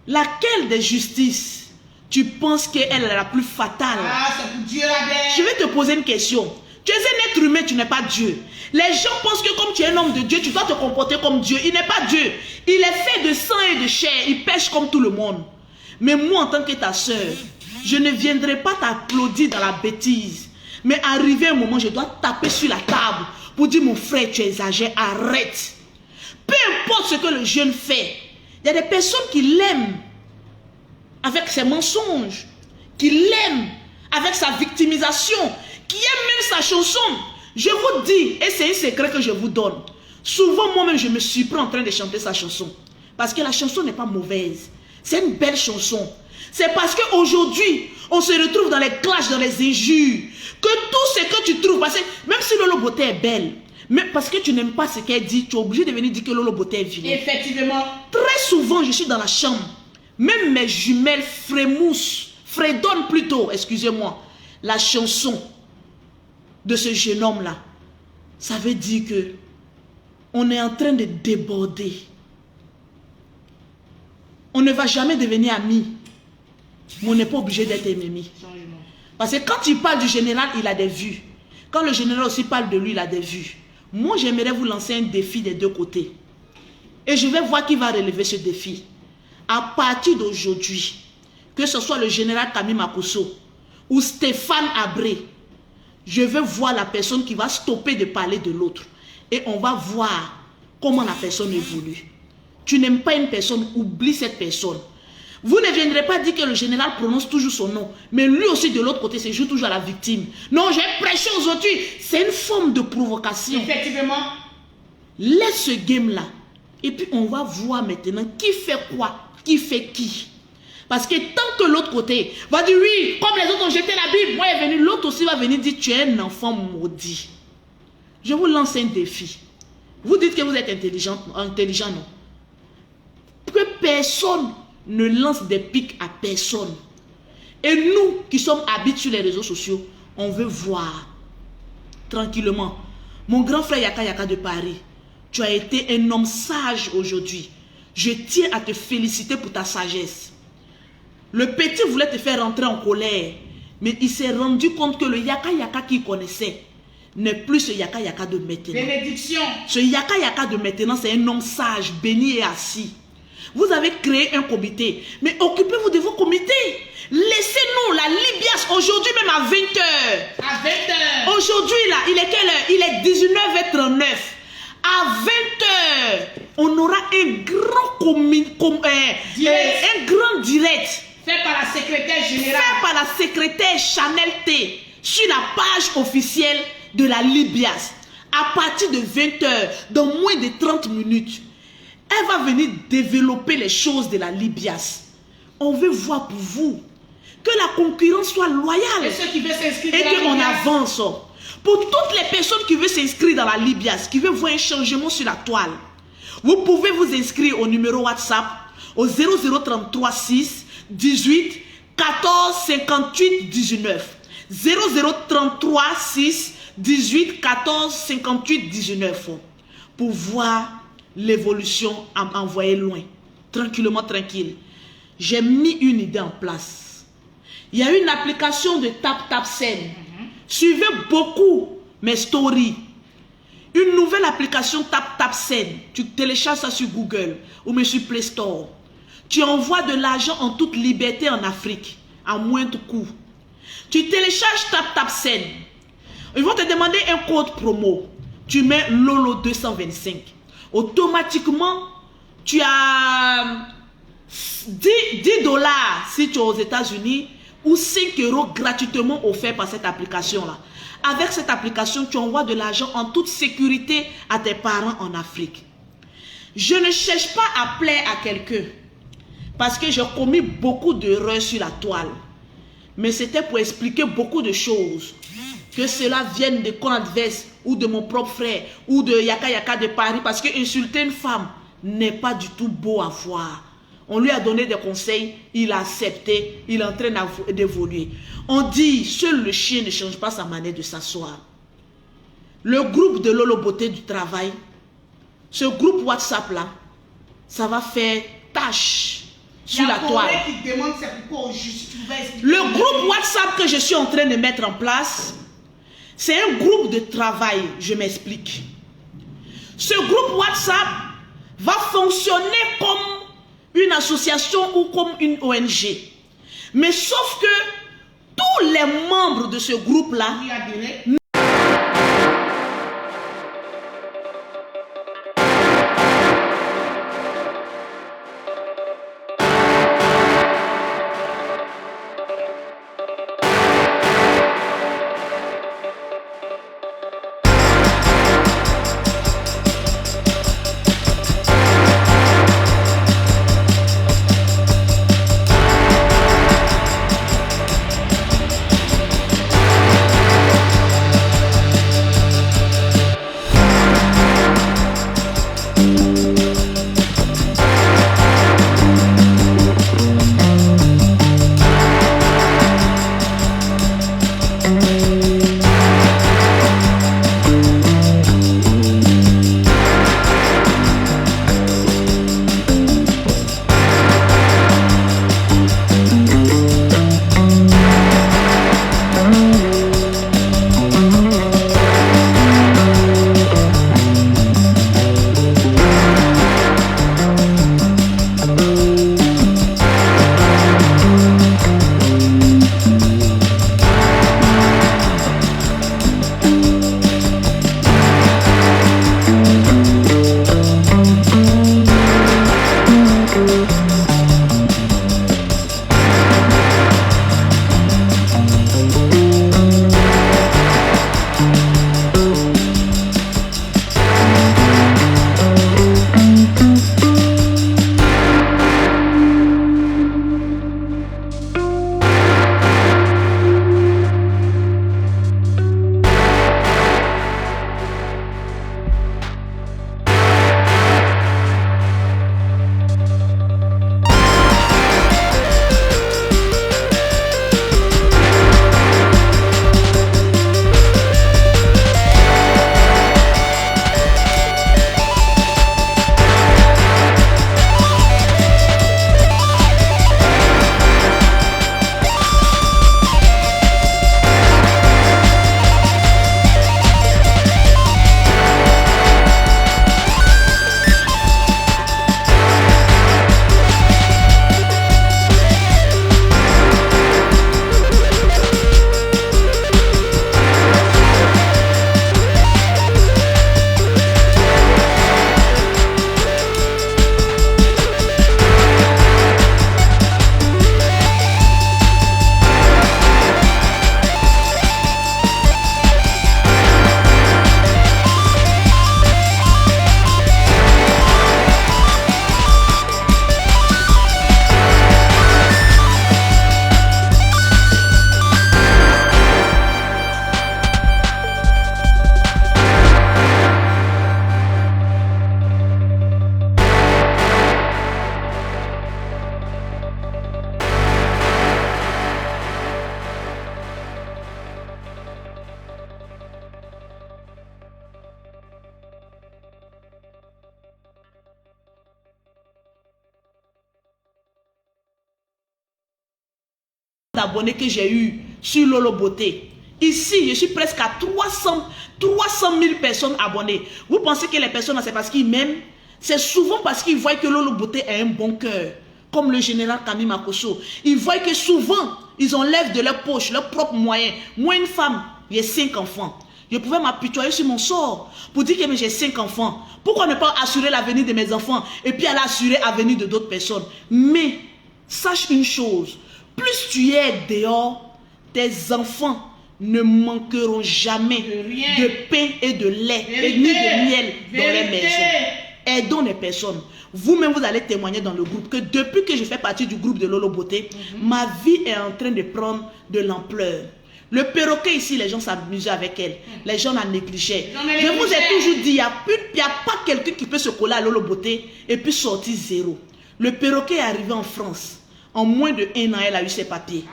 laquelle des justices tu penses qu'elle est la plus fatale? Ah, c'est pour Dieu la bête. Je vais te poser une question. Tu es un être humain, tu n'es pas Dieu. Les gens pensent que comme tu es un homme de Dieu, tu dois te comporter comme Dieu. Il n'est pas Dieu. Il est fait de sang et de chair. Il pêche comme tout le monde. Mais moi, en tant que ta soeur, je ne viendrai pas t'applaudir dans la bêtise. Mais arrivé un moment, je dois taper sur la table pour dire, mon frère, tu exagères, arrête. Peu importe ce que le jeune fait, il y a des personnes qui l'aiment avec ses mensonges, qui l'aiment avec sa victimisation, qui aiment même sa chanson. Je vous dis, et c'est un secret que je vous donne, souvent moi-même je me surprends en train de chanter sa chanson. Parce que la chanson n'est pas mauvaise, c'est une belle chanson. C'est parce qu'aujourd'hui, On se retrouve dans les clashs, dans les injures. Que tout ce que tu trouves, parce que même si Lolo Beauté est belle, mais parce que tu n'aimes pas ce qu'elle dit, tu es obligé de venir dire que Lolo Beauté est vilaine. Effectivement. Très souvent, je suis dans la chambre. Même mes jumelles fredonnent plutôt, excusez-moi, la chanson de ce jeune homme-là. Ça veut dire que on est en train de déborder. On ne va jamais devenir amis, mais on n'est pas obligé d'être ennemis. Parce que quand il parle du général, il a des vues. Quand le général aussi parle de lui, il a des vues. Moi, j'aimerais vous lancer un défi des deux côtés. Et je vais voir qui va relever ce défi. À partir d'aujourd'hui, que ce soit le général Camille Makosso ou Stéphane Abré, je veux voir la personne qui va stopper de parler de l'autre. Et on va voir comment la personne évolue. Tu n'aimes pas une personne, oublie cette personne. Vous ne viendrez pas dire que le général prononce toujours son nom. Mais lui aussi, de l'autre côté, se joue toujours à la victime. Non, j'ai prêché aujourd'hui. C'est une forme de provocation. Effectivement. Laisse ce game-là. Et puis, on va voir maintenant qui fait quoi, qui fait qui. Parce que tant que l'autre côté va dire oui, comme les autres ont jeté la Bible, moi est venu, l'autre aussi va venir dire tu es un enfant maudit. Je vous lance un défi. Vous dites que vous êtes intelligent, non? Que personne ne lance des pics à personne. Et nous qui sommes habitués sur les réseaux sociaux, on veut voir tranquillement. Mon grand frère Yaka Yaka de Paris, tu as été un homme sage aujourd'hui. Je tiens à te féliciter pour ta sagesse. Le petit voulait te faire rentrer en colère, mais il s'est rendu compte que le Yaka Yaka qu'il connaissait n'est plus ce Yaka Yaka de maintenant. Bénédiction. Ce Yaka Yaka de maintenant, c'est un homme sage, béni et assis. Vous avez créé un comité, mais occupez-vous de vos comités. Laissez-nous la Libias aujourd'hui même à 20h. À 20h. Aujourd'hui là, il est quelle heure? Il est 19h39. À 20h, on aura un grand direct. Fait par la secrétaire générale. Fait par la secrétaire Chanel T. Sur la page officielle de la Libias. À partir de 20h, dans moins de 30 minutes. Elle va venir développer les choses de la Libias. On veut voir pour vous que la concurrence soit loyale. Et ceux qui veulent s'inscrire Et qu'on avance. Pour toutes les personnes qui veulent s'inscrire dans la Libias, qui veulent voir un changement sur la toile, vous pouvez vous inscrire au numéro WhatsApp au 0033 6 18 14 58 19. 0033 6 18 14 58 19. Pour voir l'évolution à m'envoyer loin. Tranquillement, tranquille. J'ai mis une idée en place. Il y a une application de TapTapSend. Suivez beaucoup mes stories. Une nouvelle application TapTapSend. Tu télécharges ça sur Google ou même sur Play Store. Tu envoies de l'argent en toute liberté en Afrique, à moindre coût. Tu télécharges TapTapSend. Ils vont te demander un code promo. Tu mets Lolo 225. Automatiquement, tu as 10 $ si tu es aux États-Unis ou 5 € gratuitement offerts par cette application-là. Avec cette application, tu envoies de l'argent en toute sécurité à tes parents en Afrique. Je ne cherche pas à plaire à quelqu'un parce que j'ai commis beaucoup d'erreurs sur la toile. Mais c'était pour expliquer beaucoup de choses. Que cela vienne de Conadverse ou de mon propre frère ou de Yaka Yaka de Paris, parce que insulter une femme n'est pas du tout beau à voir. On lui a donné des conseils, il a accepté, il est en train d'évoluer. On dit, seul le chien ne change pas sa manière de s'asseoir. Le groupe de Lolo Beauté du travail, ce groupe WhatsApp là, ça va faire tâche sur la toile. Le groupe WhatsApp que je suis en train de mettre en place, c'est un groupe de travail, je m'explique. Ce groupe WhatsApp va fonctionner comme une association ou comme une ONG. Mais sauf que tous les membres de ce groupe-là d'abonnés que j'ai eu sur Lolo Beauté. Ici, je suis presque à 300 000 personnes abonnées. Vous pensez que les personnes, c'est parce qu'ils m'aiment? C'est souvent parce qu'ils voient que Lolo Beauté a un bon cœur. Comme le général Camille Makosso. Ils voient que souvent, ils enlèvent de leur poche, leurs propres moyens. Moi, une femme, j'ai 5 enfants. Je pouvais m'apitoyer sur mon sort pour dire que j'ai 5 enfants. Pourquoi ne pas assurer l'avenir de mes enfants et puis aller assurer l'avenir de d'autres personnes? Mais, sache une chose, plus tu es dehors, tes enfants ne manqueront jamais de pain et de lait et ni de miel dans les maisons. Aidons les personnes. Vous-même, vous allez témoigner dans le groupe que depuis que je fais partie du groupe de Lolo Beauté, ma vie est en train de prendre de l'ampleur. Le perroquet ici, les gens s'amusaient avec elle. Les gens la négligeaient. Je vous ai toujours dit, il n'y a pas quelqu'un qui peut se coller à Lolo Beauté et puis sortir zéro. Le perroquet est arrivé en France. En moins de 1 an, elle a eu ses papiers.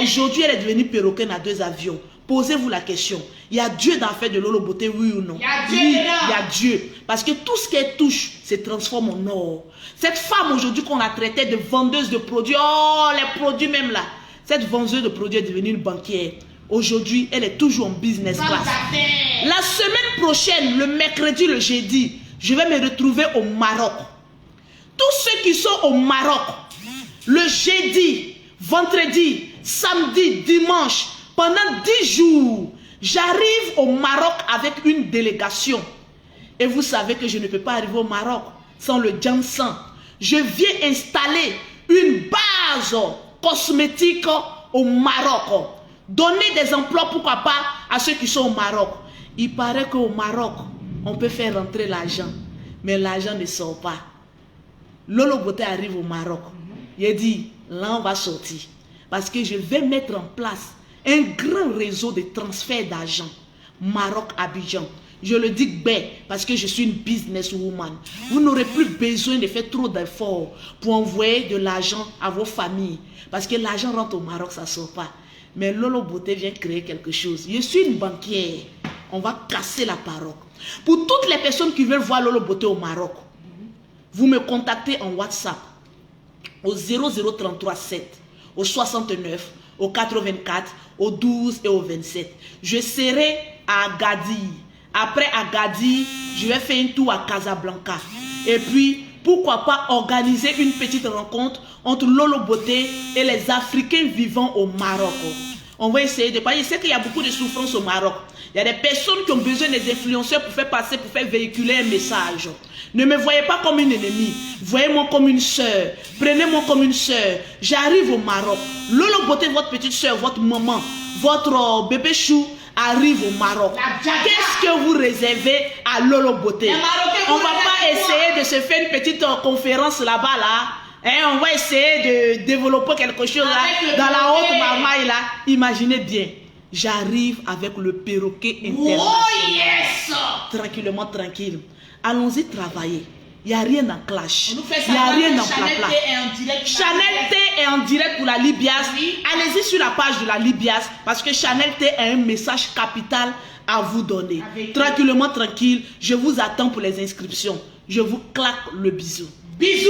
Aujourd'hui, elle est devenue perroquet dans 2 avions. Posez-vous la question. Il y a Dieu dans l'affaire de Lolo Beauté, oui ou non? Oui, il y a Dieu. Parce que tout ce qu'elle touche se transforme en or. Cette femme aujourd'hui qu'on a traitée de vendeuse de produits, oh, les produits même là. Cette vendeuse de produits est devenue une banquière. Aujourd'hui, elle est toujours en business class. La semaine prochaine, le mercredi, le jeudi, je vais me retrouver au Maroc. Tous ceux qui sont au Maroc, le jeudi, vendredi, samedi, dimanche, pendant 10 jours, j'arrive au Maroc avec une délégation. Et vous savez que je ne peux pas arriver au Maroc sans le Jansan. Je viens installer une base cosmétique au Maroc. Donner des emplois, pourquoi pas, à ceux qui sont au Maroc. Il paraît qu'au Maroc, on peut faire rentrer l'argent. Mais l'argent ne sort pas. Lolo Beauté arrive au Maroc. Il dit, là on va sortir. Parce que je vais mettre en place un grand réseau de transfert d'argent. Maroc-Abidjan. Je le dis bien parce que je suis une businesswoman. Vous n'aurez plus besoin de faire trop d'efforts pour envoyer de l'argent à vos familles. Parce que l'argent rentre au Maroc, ça ne sort pas. Mais Lolo Beauté vient créer quelque chose. Je suis une banquière. On va casser la parole. Pour toutes les personnes qui veulent voir Lolo Beauté au Maroc, vous me contactez en WhatsApp au 00337, au 69, au 84, au 12 et au 27. Je serai à Agadir. Après Agadir, je vais faire un tour à Casablanca. Et puis, pourquoi pas organiser une petite rencontre entre Lolo Beauté et les Africains vivant au Maroc. On va essayer de parler. Je sais qu'il y a beaucoup de souffrance au Maroc. Il y a des personnes qui ont besoin des influenceurs pour faire passer, pour faire véhiculer un message. Ne me voyez pas comme une ennemie. Voyez-moi comme une soeur. Prenez-moi comme une soeur. J'arrive au Maroc. Lolo Beauté, votre petite soeur, votre maman, votre bébé chou arrive au Maroc. Qu'est-ce que vous réservez à Lolo Beauté? On ne va pas essayer de se faire une petite conférence là-bas, là. On va essayer de développer quelque chose là, dans la haute marmaille là. Imaginez bien, j'arrive avec le perroquet international. Oh yes! Tranquillement, tranquille. Allons-y travailler. Il n'y a rien en clash. Il n'y a rien en plat-plat. Chanel T est en direct pour la Libias. Oui. Allez-y sur la page de la Libias parce que Chanel T a un message capital à vous donner. Tranquillement, tranquille. Je vous attends pour les inscriptions. Je vous claque le bisou. Bisous.